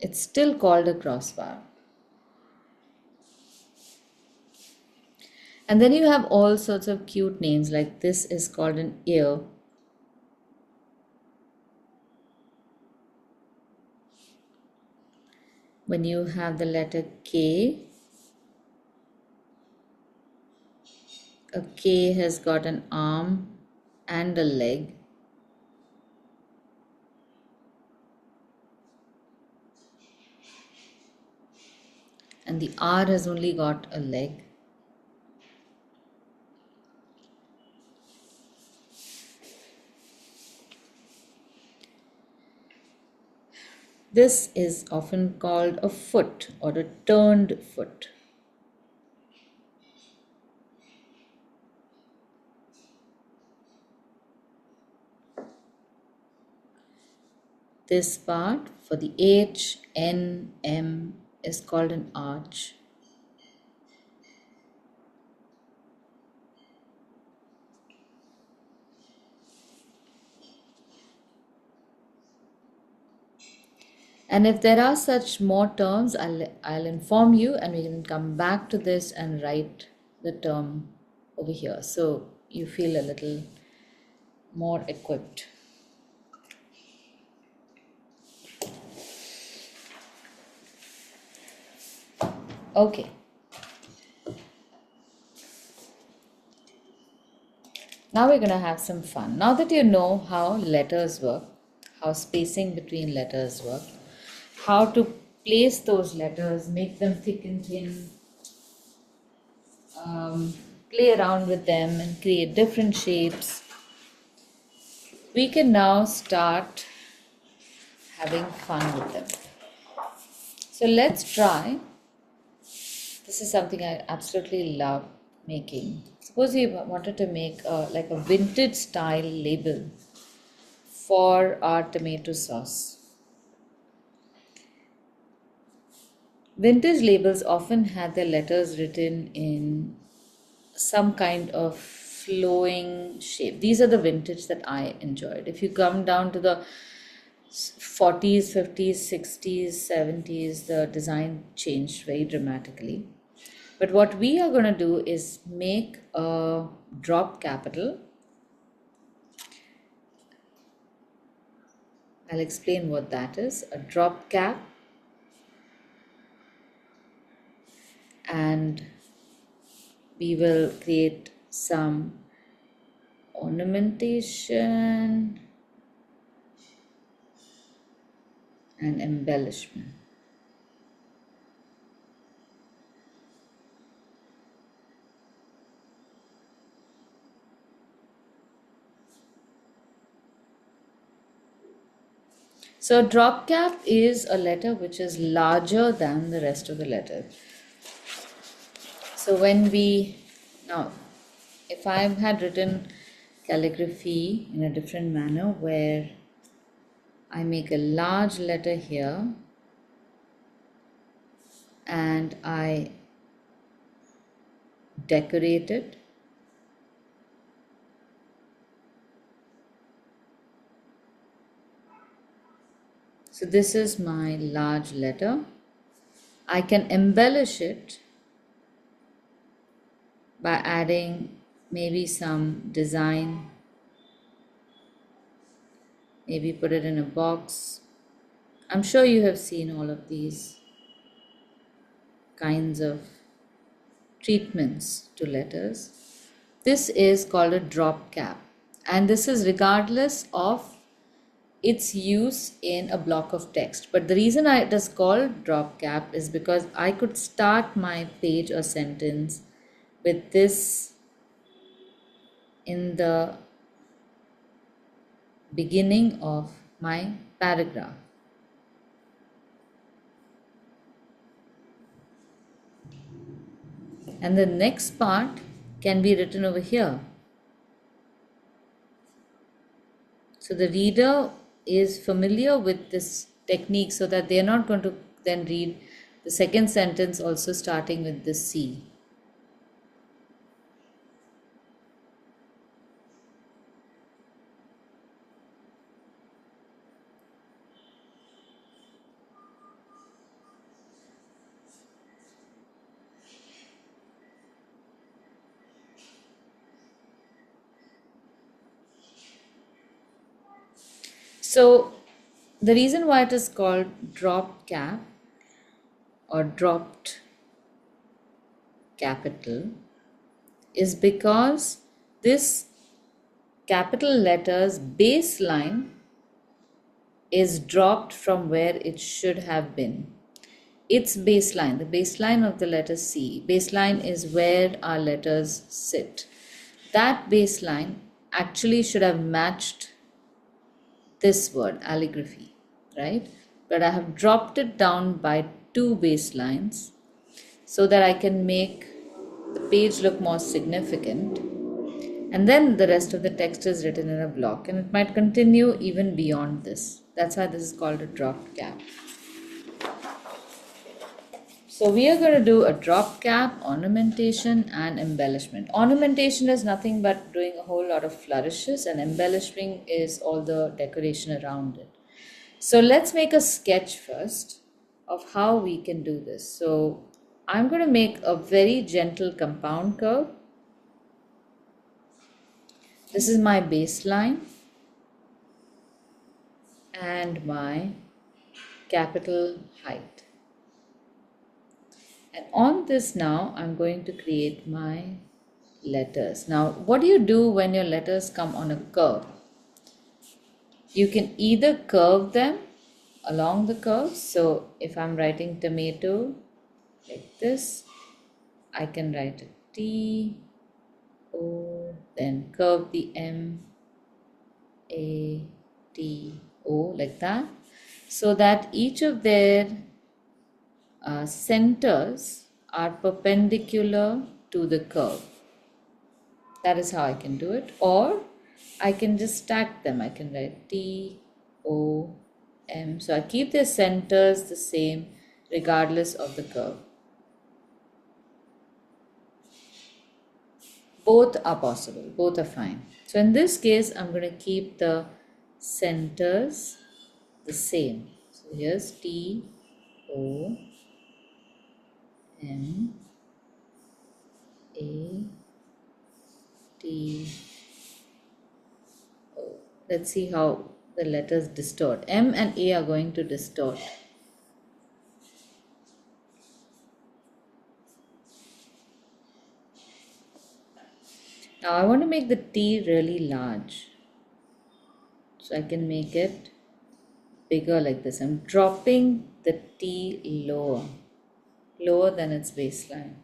it's still called a crossbar. And then you have all sorts of cute names, like this is called an ear. When you have the letter K, a K has got an arm and a leg. And the R has only got a leg. This is often called a foot or a turned foot. This part for the H, N, M is called an arch. And if there are such more terms, I'll inform you and we can come back to this and write the term over here. So you feel a little more equipped. Okay. Now we're going to have some fun. Now that you know how letters work, how spacing between letters work, how to place those letters, make them thick and thin, play around with them and create different shapes, we can now start having fun with them. So let's try. This is something I absolutely love making. Suppose we wanted to make like a vintage style label for our tomato sauce. Vintage labels often had their letters written in some kind of flowing shape. These are the vintage that I enjoyed. If you come down to the 40s, 50s, 60s, 70s, the design changed very dramatically. But what we are going to do is make a drop capital. I'll explain what that is. A drop cap, and we will create some ornamentation and embellishment. So drop cap is a letter which is larger than the rest of the letters. So when we, now if I had written calligraphy in a different manner where I make a large letter here and I decorate it, so this is my large letter. I can embellish it by adding maybe some design, maybe put it in a box. I'm sure you have seen all of these kinds of treatments to letters. This is called a drop cap, and this is regardless of its use in a block of text. But the reason it is called drop cap is because I could start my page or sentence with this in the beginning of my paragraph. And the next part can be written over here. So the reader is familiar with this technique so that they are not going to then read the second sentence also starting with the C. So the reason why it is called drop cap or dropped capital is because this capital letter's baseline is dropped from where it should have been. Its baseline, the baseline of the letter C, baseline is where our letters sit. That baseline actually should have matched this word, calligraphy, right? But I have dropped it down by 2 baselines so that I can make the page look more significant. And then the rest of the text is written in a block, and it might continue even beyond this. That's why this is called a drop cap. So we are going to do a drop cap, ornamentation and embellishment. Ornamentation is nothing but doing a whole lot of flourishes, and embellishing is all the decoration around it. So let's make a sketch first of how we can do this. So I'm going to make a very gentle compound curve. This is my baseline and my capital height. And on this now, I'm going to create my letters. Now, what do you do when your letters come on a curve? You can either curve them along the curve. So if I'm writing tomato like this, I can write a T, O, then curve the M, A, T, O like that, so that each of their centers are perpendicular to the curve. That is how I can do it. Or I can just stack them. I can write T, O, M. So I keep their centers the same regardless of the curve. Both are possible, both are fine. So in this case, I'm going to keep the centers the same. So here's T, O, M, A, T, O. Let's see how the letters distort. M and A are going to distort. Now I want to make the T really large. So I can make it bigger like this. I'm dropping the T lower than its baseline.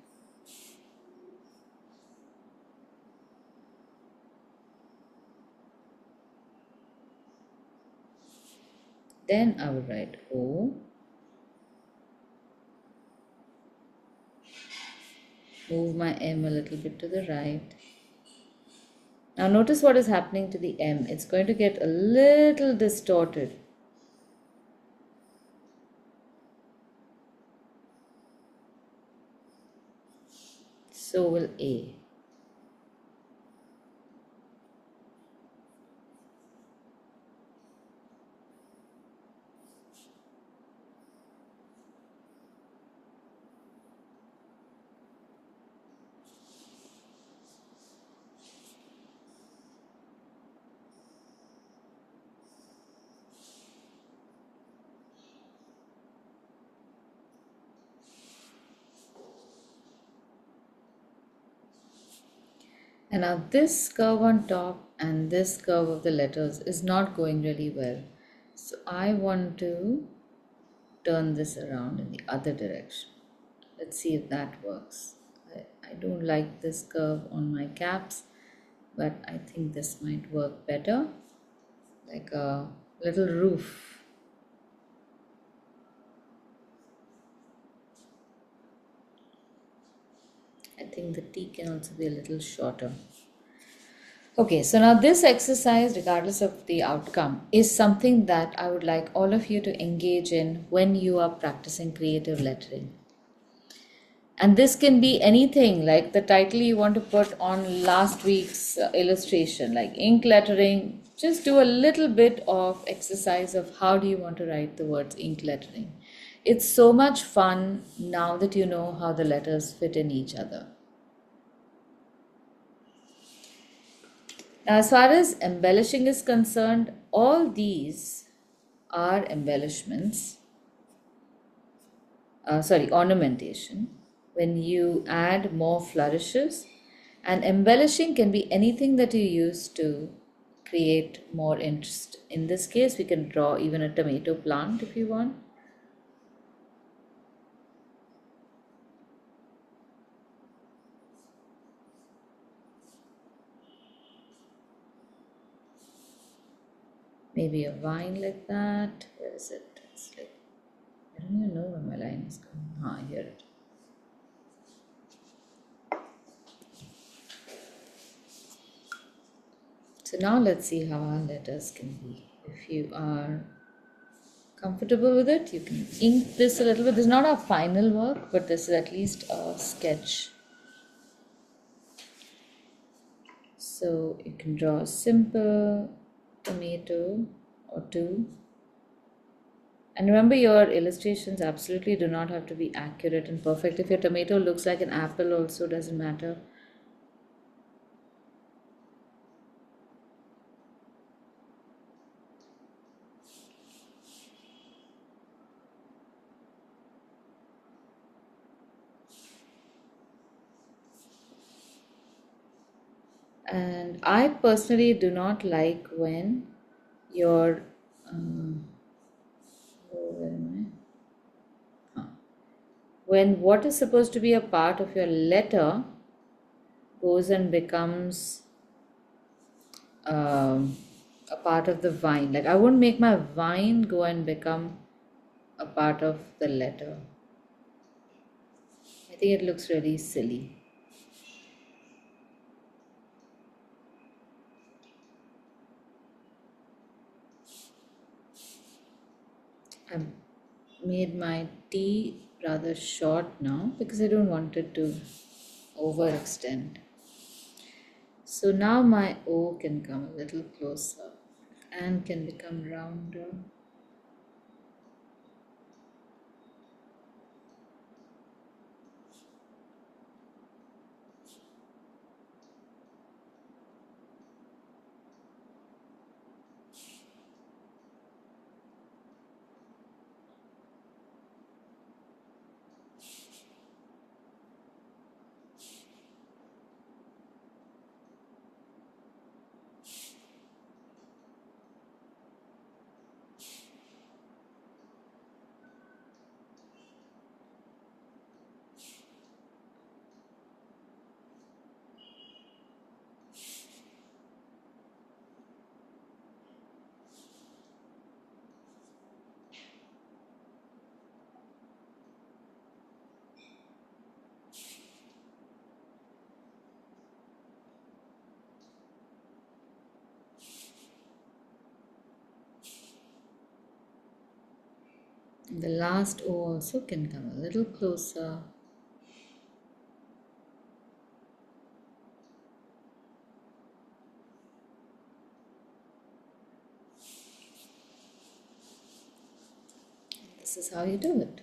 Then I will write O. Move my M a little bit to the right. Now notice what is happening to the M. It's going to get a little distorted. So will A. And now this curve on top and this curve of the letters is not going really well. So I want to turn this around in the other direction. Let's see if that works. I don't like this curve on my caps, but I think this might work better, like a little roof. I think the T can also be a little shorter. Okay, so now this exercise, regardless of the outcome, is something that I would like all of you to engage in when you are practicing creative lettering. And this can be anything, like the title you want to put on last week's illustration, like ink lettering. Just do a little bit of exercise of how do you want to write the words ink lettering. It's so much fun now that you know how the letters fit in each other. Now, as far as embellishing is concerned, all these are embellishments, ornamentation. When you add more flourishes, and embellishing can be anything that you use to create more interest. In this case, we can draw even a tomato plant if you want. Maybe a vine like that. Where is it? It's like, I don't even know where my line is going. Here it is. So now let's see how our letters can be. If you are comfortable with it, you can ink this a little bit. This is not our final work, but this is at least a sketch. So you can draw a simple tomato or two. And remember, your illustrations absolutely do not have to be accurate and perfect. If your tomato looks like an apple, also doesn't matter. And I personally do not like when your where am I? When what is supposed to be a part of your letter goes and becomes a part of the vine. Like I wouldn't make my vine go and become a part of the letter. I think it looks really silly. I've made my T rather short now because I don't want it to overextend. So now my O can come a little closer and can become rounder. The last O also can come a little closer. This is how you do it.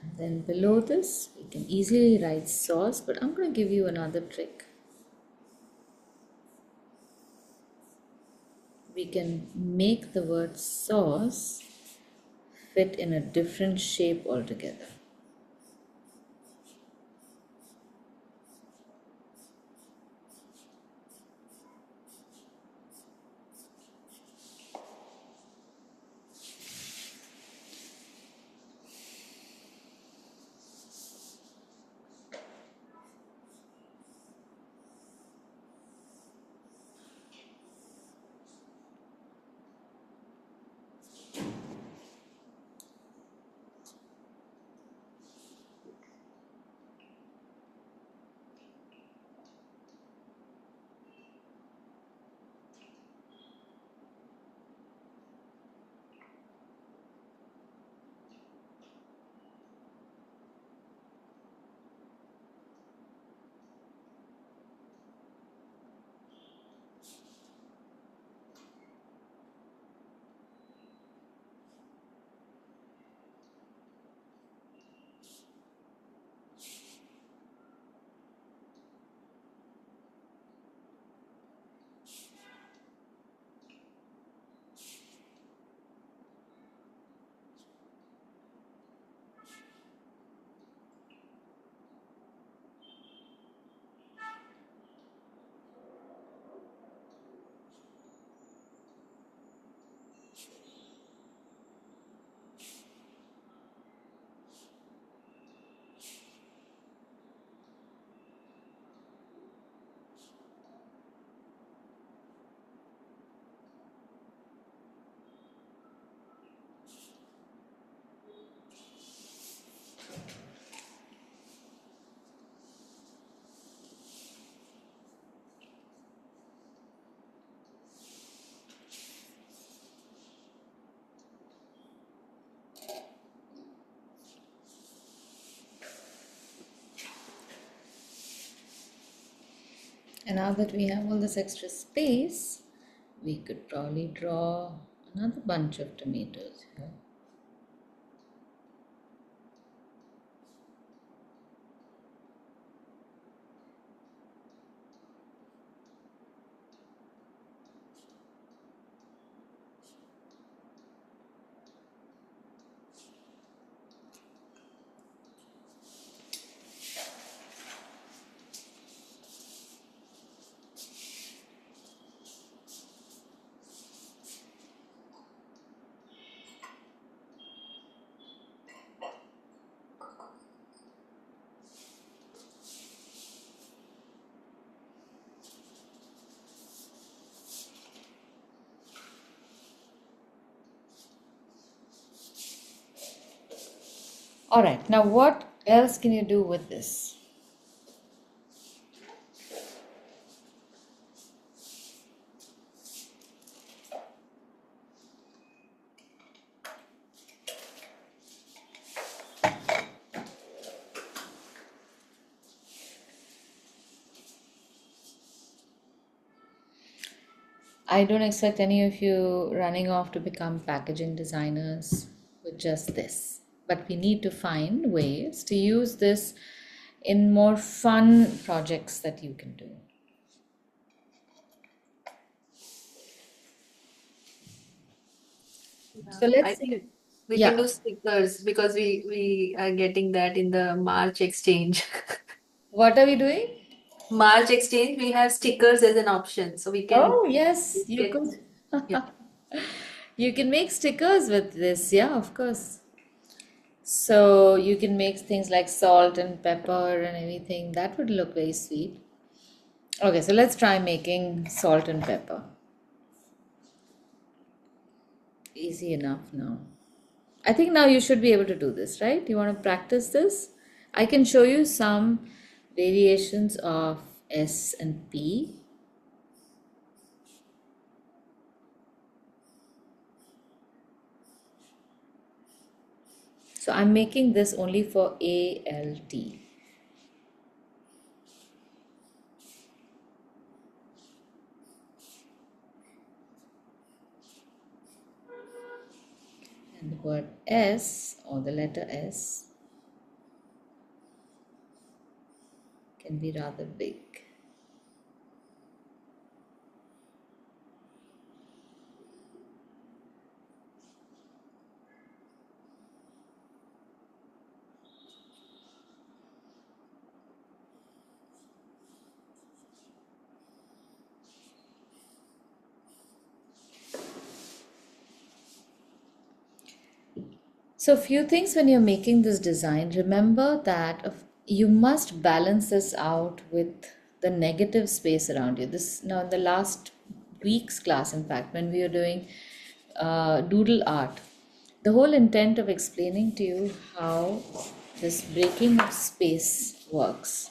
And then below this, we can easily write sauce, but I'm going to give you another trick. We can make the word sauce fit in a different shape altogether. And now that we have all this extra space, we could probably draw another bunch of tomatoes here. All right, now what else can you do with this? I don't expect any of you running off to become packaging designers with just this. But we need to find ways to use this in more fun projects that you can do. So I let's think see. we can Yeah. do stickers because we are getting that in the March exchange. What are we doing? March exchange, we have stickers as an option, so we can Oh, yes, you get, could. yeah. You can make stickers with this. Yeah, of course. So you can make things like salt and pepper and everything. That would look very sweet. Okay, so let's try making salt and pepper. Easy enough now. I think now you should be able to do this, right? You want to practice this? I can show you some variations of S and P. So I'm making this only for ALT. And the word S or the letter S can be rather big. So, few things when you're making this design, remember that you must balance this out with the negative space around you. This now in the last week's class, in fact, when we were doing doodle art, the whole intent of explaining to you how this breaking of space works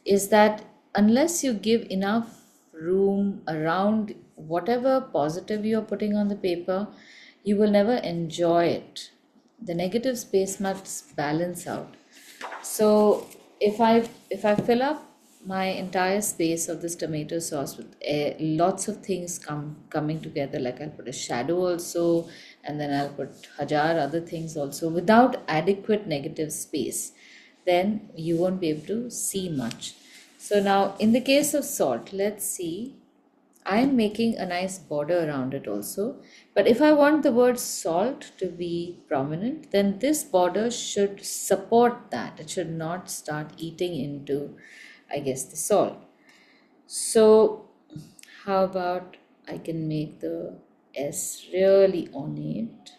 is that unless you give enough room around whatever positive you're putting on the paper, you will never enjoy it. The negative space must balance out. So if I fill up my entire space of this tomato sauce with lots of things coming together, like I'll put a shadow also, and then I'll put hajar other things also without adequate negative space, then you won't be able to see much. So now in the case of salt, let's see. I'm making a nice border around it also. But if I want the word salt to be prominent, then this border should support that. It should not start eating into, I guess, the salt. So, how about I can make the S really ornate?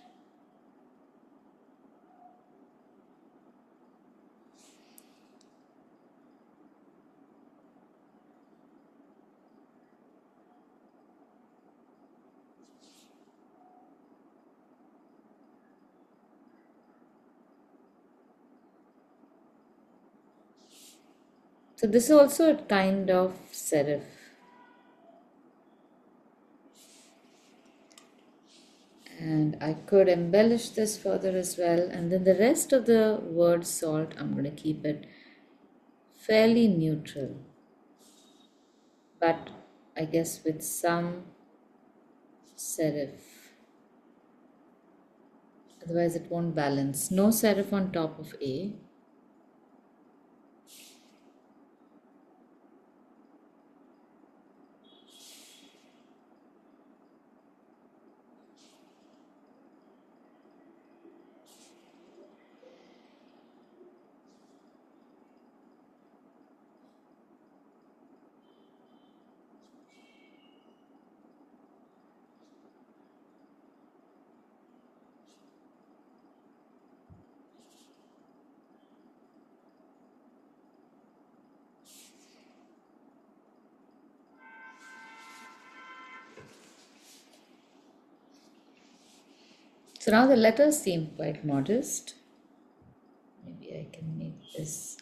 So, this is also a kind of serif. And I could embellish this further as well, and then the rest of the word salt, I'm going to keep it fairly neutral, but I guess with some serif, otherwise it won't balance. No serif on top of A. So now the letters seem quite modest. is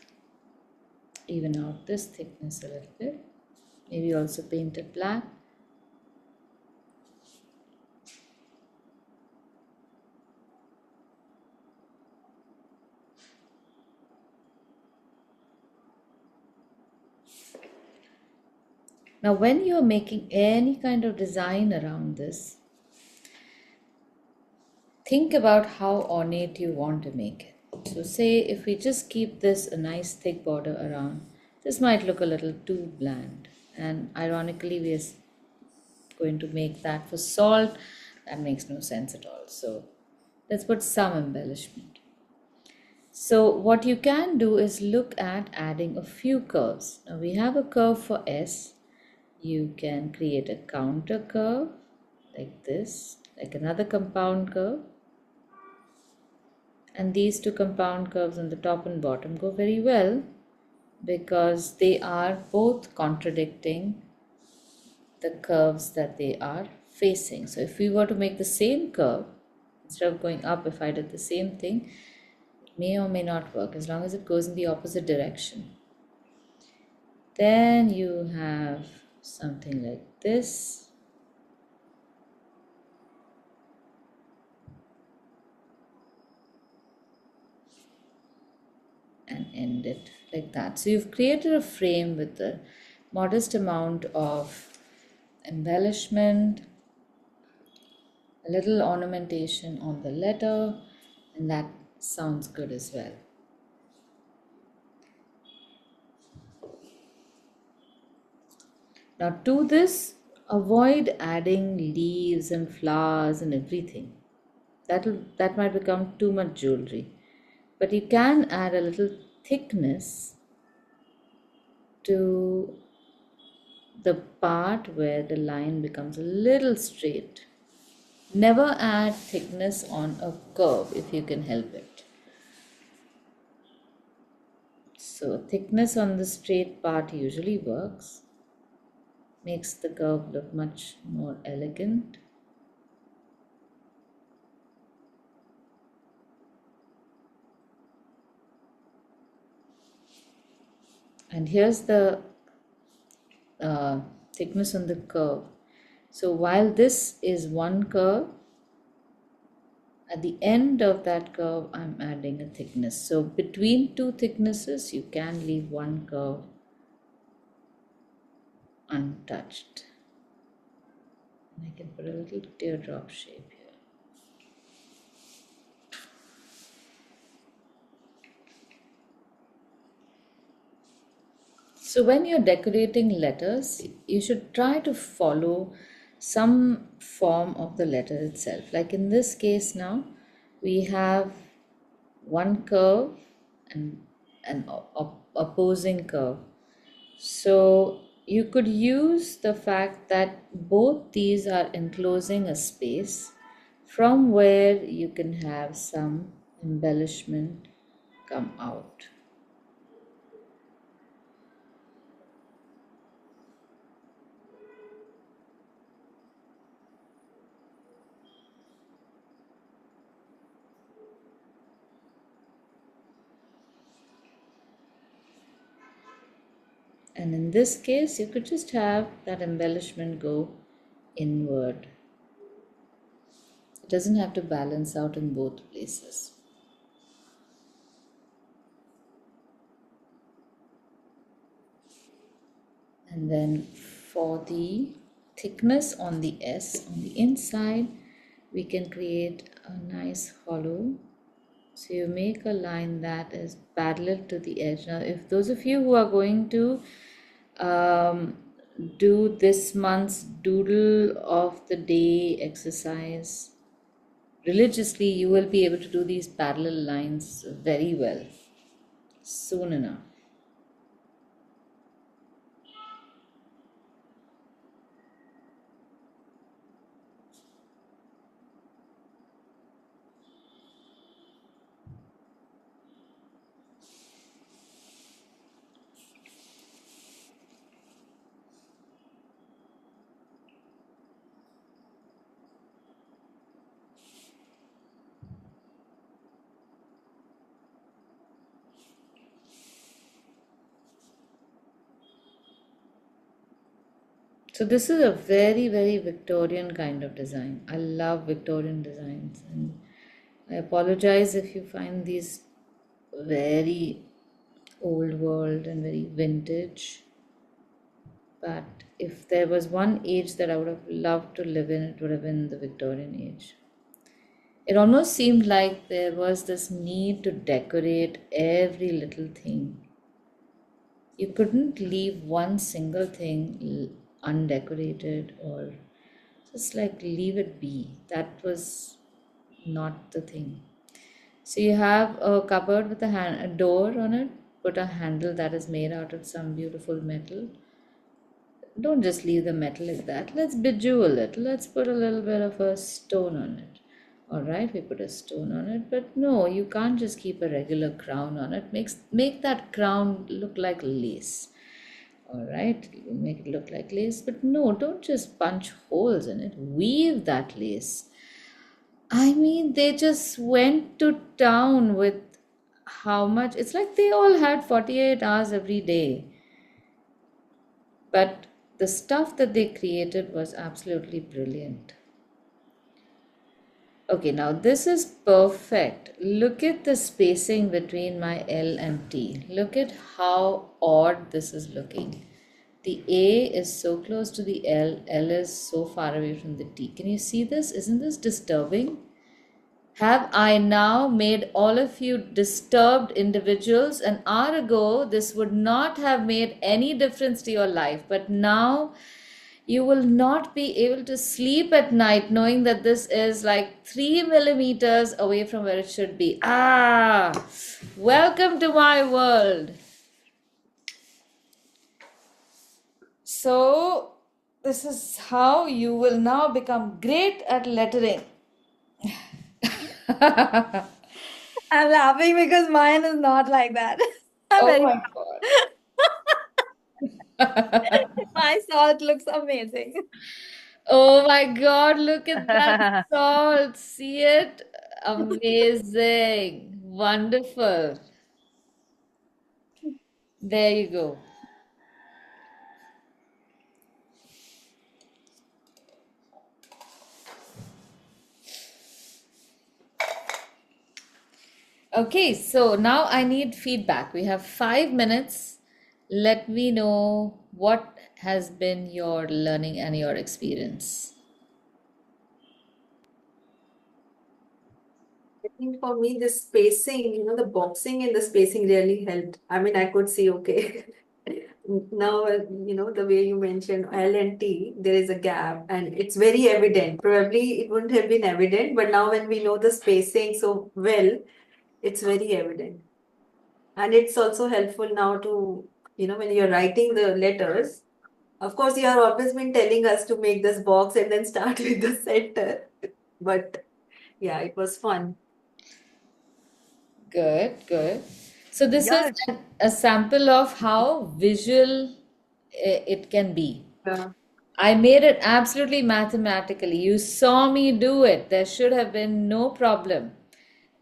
even out this thickness a little bit. Maybe also paint it black. Now, when you're making any kind of design around this, think about how ornate you want to make it. So, say if we just keep this a nice thick border around, this might look a little too bland. And ironically, we are going to make that for salt. That makes no sense at all. So, let's put some embellishment. So, what you can do is look at adding a few curves. Now, we have a curve for S. You can create a counter curve like this, like another compound curve. And these two compound curves on the top and bottom go very well because they are both contradicting the curves that they are facing. So if we were to make the same curve, instead of going up, if I did the same thing, it may or may not work as long as it goes in the opposite direction. Then you have something like this. And end it like that. So you've created a frame with a modest amount of embellishment, a little ornamentation on the letter, and that sounds good as well. Now to this, avoid adding leaves and flowers and everything. That might become too much jewelry. But you can add a little thickness to the part where the line becomes a little straight. Never add thickness on a curve if you can help it. So thickness on the straight part usually works, makes the curve look much more elegant. And here's the thickness on the curve. So while this is one curve, at the end of that curve, I'm adding a thickness. So between two thicknesses, you can leave one curve untouched. And I can put a little teardrop shape here. So when you're decorating letters, you should try to follow some form of the letter itself. Like in this case now, we have one curve and an opposing curve. So you could use the fact that both these are enclosing a space from where you can have some embellishment come out. And in this case, you could just have that embellishment go inward. It doesn't have to balance out in both places. And then for the thickness on the S on the inside, we can create a nice hollow. So you make a line that is parallel to the edge. Now, if those of you who are going to do this month's doodle of the day exercise religiously, you will be able to do these parallel lines very well soon enough. So this is a very, very Victorian kind of design. I love Victorian designs, and I apologize if you find these very old world and very vintage. But if there was one age that I would have loved to live in, it would have been the Victorian age. It almost seemed like there was this need to decorate every little thing. You couldn't leave one single thing undecorated or just like leave it be. That was not the thing. So you have a cupboard with a door on it, put a handle that is made out of some beautiful metal. Don't just leave the metal like that. Let's bejewel it. Let's put a little bit of a stone on it. All right, we put a stone on it, but no, you can't just keep a regular crown on it. Make that crown look like lace. All right, make it look like lace, but no, don't just punch holes in it. Weave that lace. I mean, they just went to town with how much. It's like they all had 48 hours every day. But the stuff that they created was absolutely brilliant. Okay, now this is perfect. Look at the spacing between my L and T. Look at how odd this is looking. The A is so close to the L is so far away from the T. Can you see this? Isn't this disturbing? Have I now made all of you disturbed individuals? An hour ago, this would not have made any difference to your life, but now you will not be able to sleep at night knowing that this is like 3 millimeters away from where it should be. Ah, welcome to my world. So, this is how you will now become great at lettering. I'm laughing because mine is not like that. I'm Oh very my God. my salt looks amazing. Oh my God, look at that salt. See it? Amazing. Wonderful. There you go. Okay, so now I need feedback. We have 5 minutes. Let me know what has been your learning and your experience. I think for me, the spacing, the boxing and the spacing really helped. I mean, I could see, okay, now, the way you mentioned L and T, there is a gap and it's very evident. Probably it wouldn't have been evident, but now when we know the spacing so well, it's very evident. And it's also helpful now to, when you're writing the letters, of course, you have always been telling us to make this box and then start with the center. But yeah, it was fun. Good, good. So this is Yeah, a sample of how visual it can be. Yeah. I made it absolutely mathematically. You saw me do it. There should have been no problem.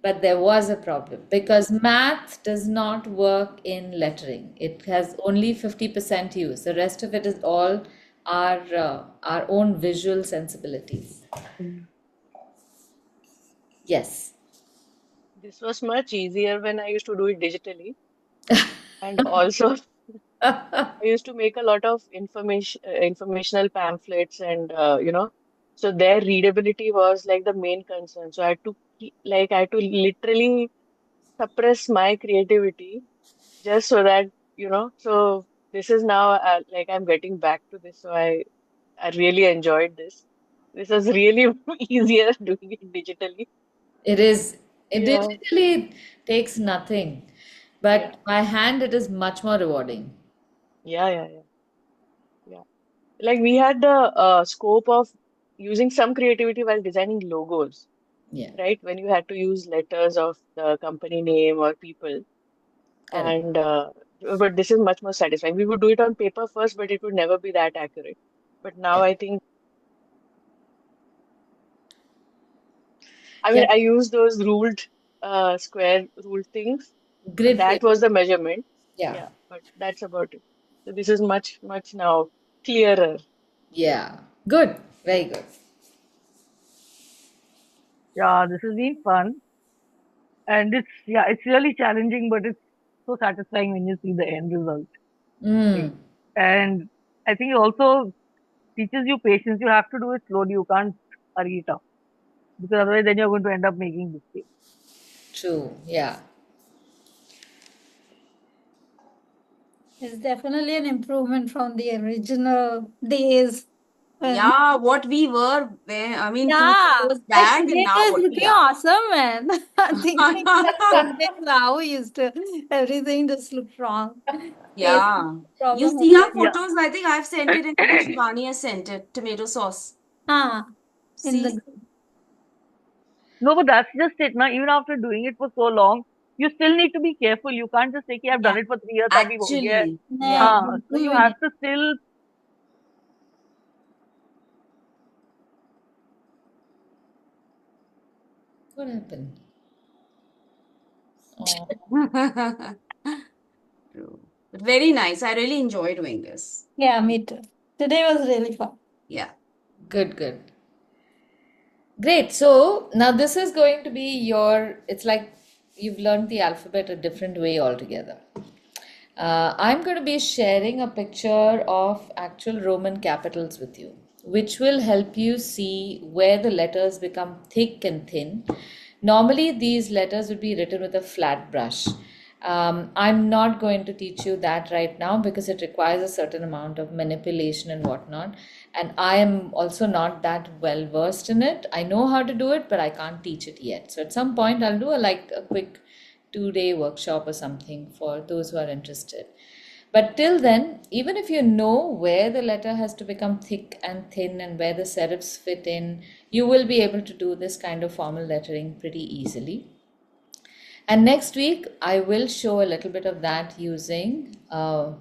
But there was a problem because math does not work in lettering. It has only 50% use. The rest of it is all our own visual sensibilities. Mm. Yes. this was much easier when I used to do it digitally. And also, I used to make a lot of informational pamphlets and so their readability was like the main concern. So I had to I had to literally suppress my creativity just so that so this is now like I'm getting back to this. So I really enjoyed this. This was really easier doing it digitally. It is. It Yeah, digitally takes nothing, yeah, but by hand it is much more rewarding. yeah. Yeah. Like we had the scope of using some creativity while designing logos, Yeah, right? When you had to use letters of the company name or people, correct. and but this is much more satisfying. We would do it on paper first, but it would never be that accurate. But now Yeah, I think, I yeah. mean, I use those ruled square ruled things, but Grid that paper. was the measurement. Yeah. Yeah, but that's about it. So this is much now clearer. Yeah. Good. Very good. Yeah, this has been fun. And it's really challenging, but it's so satisfying when you see the end result. Mm. And I think it also teaches you patience. You have to do it slowly. You can't hurry it up because otherwise then you're going to end up making mistakes. True. Yeah. It's definitely an improvement from the original days. Yeah, what we were when, I mean, 2 years Yeah, like back, and today now was what we looking are. awesome, man. Thinking that someday now used to everything just looked wrong. Taste Yeah. You problem. see our Yeah. photos? I think I've sent it, and even Shivani has sent it. Tomato sauce. Ah, in See? the No, but that's just it. Now, even after doing it for so long, you still need to be careful. You can't just say, "Okay, I've yeah. done it for 3 years, abhi ho gaya." Actually, Nah, yeah. So you improving have it. to still. What happened? Oh, True. But very nice. I really enjoy doing this. Yeah, me too. Today was really fun. Yeah. good, good. Great. So now this is going to be it's like you've learned the alphabet a different way altogether. I'm going to be sharing a picture of actual Roman capitals with you, which will help you see where the letters become thick and thin. Normally, these letters would be written with a flat brush. I'm not going to teach you that right now because it requires a certain amount of manipulation and whatnot. And I am also not that well versed in it. I know how to do it, but I can't teach it yet. So at some point, I'll do a quick 2-day workshop or something for those who are interested. But till then, even if you know where the letter has to become thick and thin and where the serifs fit in, you will be able to do this kind of formal lettering pretty easily. And next week, I will show a little bit of that using a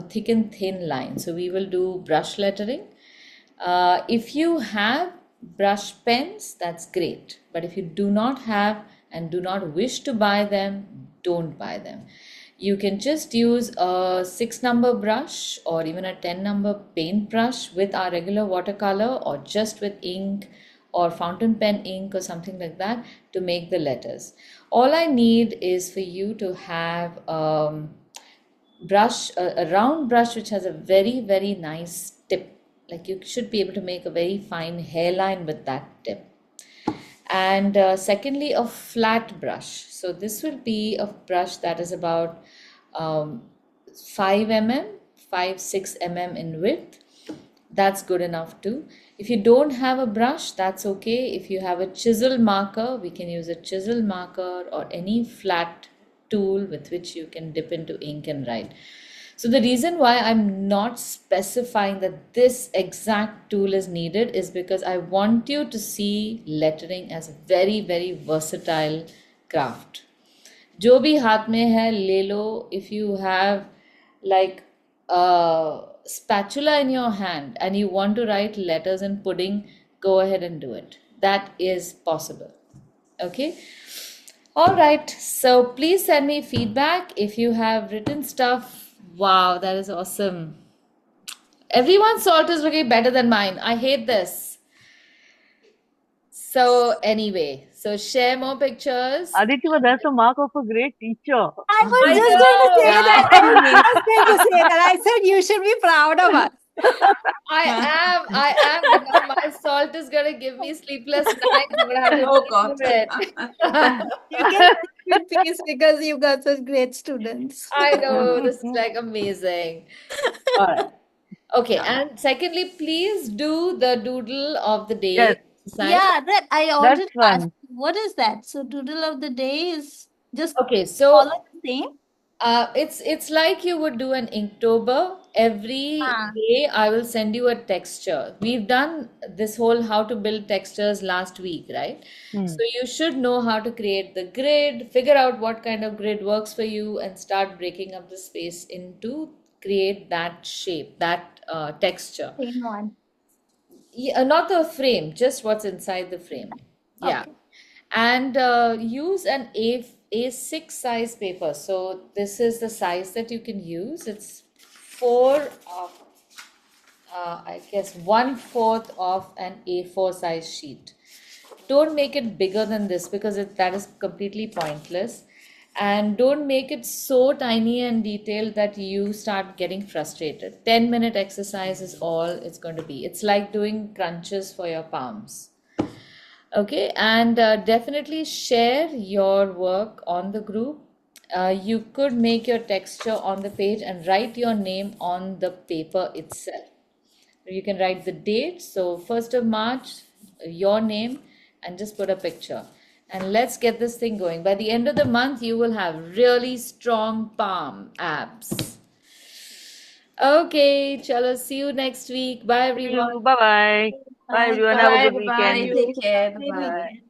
thick and thin line. So we will do brush lettering. If you have brush pens, that's great. But if you do not have and do not wish to buy them, don't buy them. You can just use a 6-number brush or even a 10-number paintbrush with our regular watercolor or just with ink or fountain pen ink or something like that to make the letters. All I need is for you to have a round brush which has a very, very nice tip. Like you should be able to make a very fine hairline with that tip. And secondly, a flat brush. So this will be a brush that is about 5 mm, 6 mm in width. That's good enough too. If you don't have a brush, that's okay. If you have a chisel marker, we can use a chisel marker or any flat tool with which you can dip into ink and write. So the reason why I'm not specifying that this exact tool is needed is because I want you to see lettering as a very, very versatile craft. जो भी हाथ में है ले लो. If you have like a spatula in your hand and you want to write letters in pudding, go ahead and do it. That is possible. Okay. All right. So please send me feedback if you have written stuff. Wow, that is awesome. Everyone's salt is looking better than mine. I hate this. So anyway, so share more pictures. Aditya, but that's a mark of a great teacher. I was I just going to know. say that. Yeah. I was just going to say that. I said you should be proud of us. I am, but now my salt is gonna give me sleepless nights. I'm gonna have to Oh remove God. it. You can sleep in peace because you got such great students. I know, this is like amazing. All right. Okay, and secondly, please do the doodle of the Yes, day exercise. Yeah, that I that's already asked. fun. What is that? So, doodle of the day is just Okay, follow so the same. it's like you would do an Inktober. Every Ah, day I will send you a texture. We've done this whole how to build textures last week, right? So you should know how to create the grid, figure out what kind of grid works for you, and start breaking up the space into create that shape, that texture. same one. Yeah, not the frame, just what's inside the frame. Yeah. Okay. And use an A6 size paper. So this is the size that you can use. It's 4 I guess 1/4 of an A4 size sheet. Don't make it bigger than this because that is completely pointless. And don't make it so tiny and detailed that you start getting frustrated. 10-minute exercise is all it's going to be. It's like doing crunches for your palms. Okay, and definitely share your work on the group. You could make your texture on the page and write your name on the paper itself. You can write the date, so 1st of March, your name, and just put a picture. And let's get this thing going. By the end of the month, you will have really strong palm abs. Okay, chalo, see you next week. Bye, See everyone. you. Bye bye. Bye Bye. everyone. Have a Bye-bye, good bye-bye. weekend. You. Take care. Maybe. Bye-bye.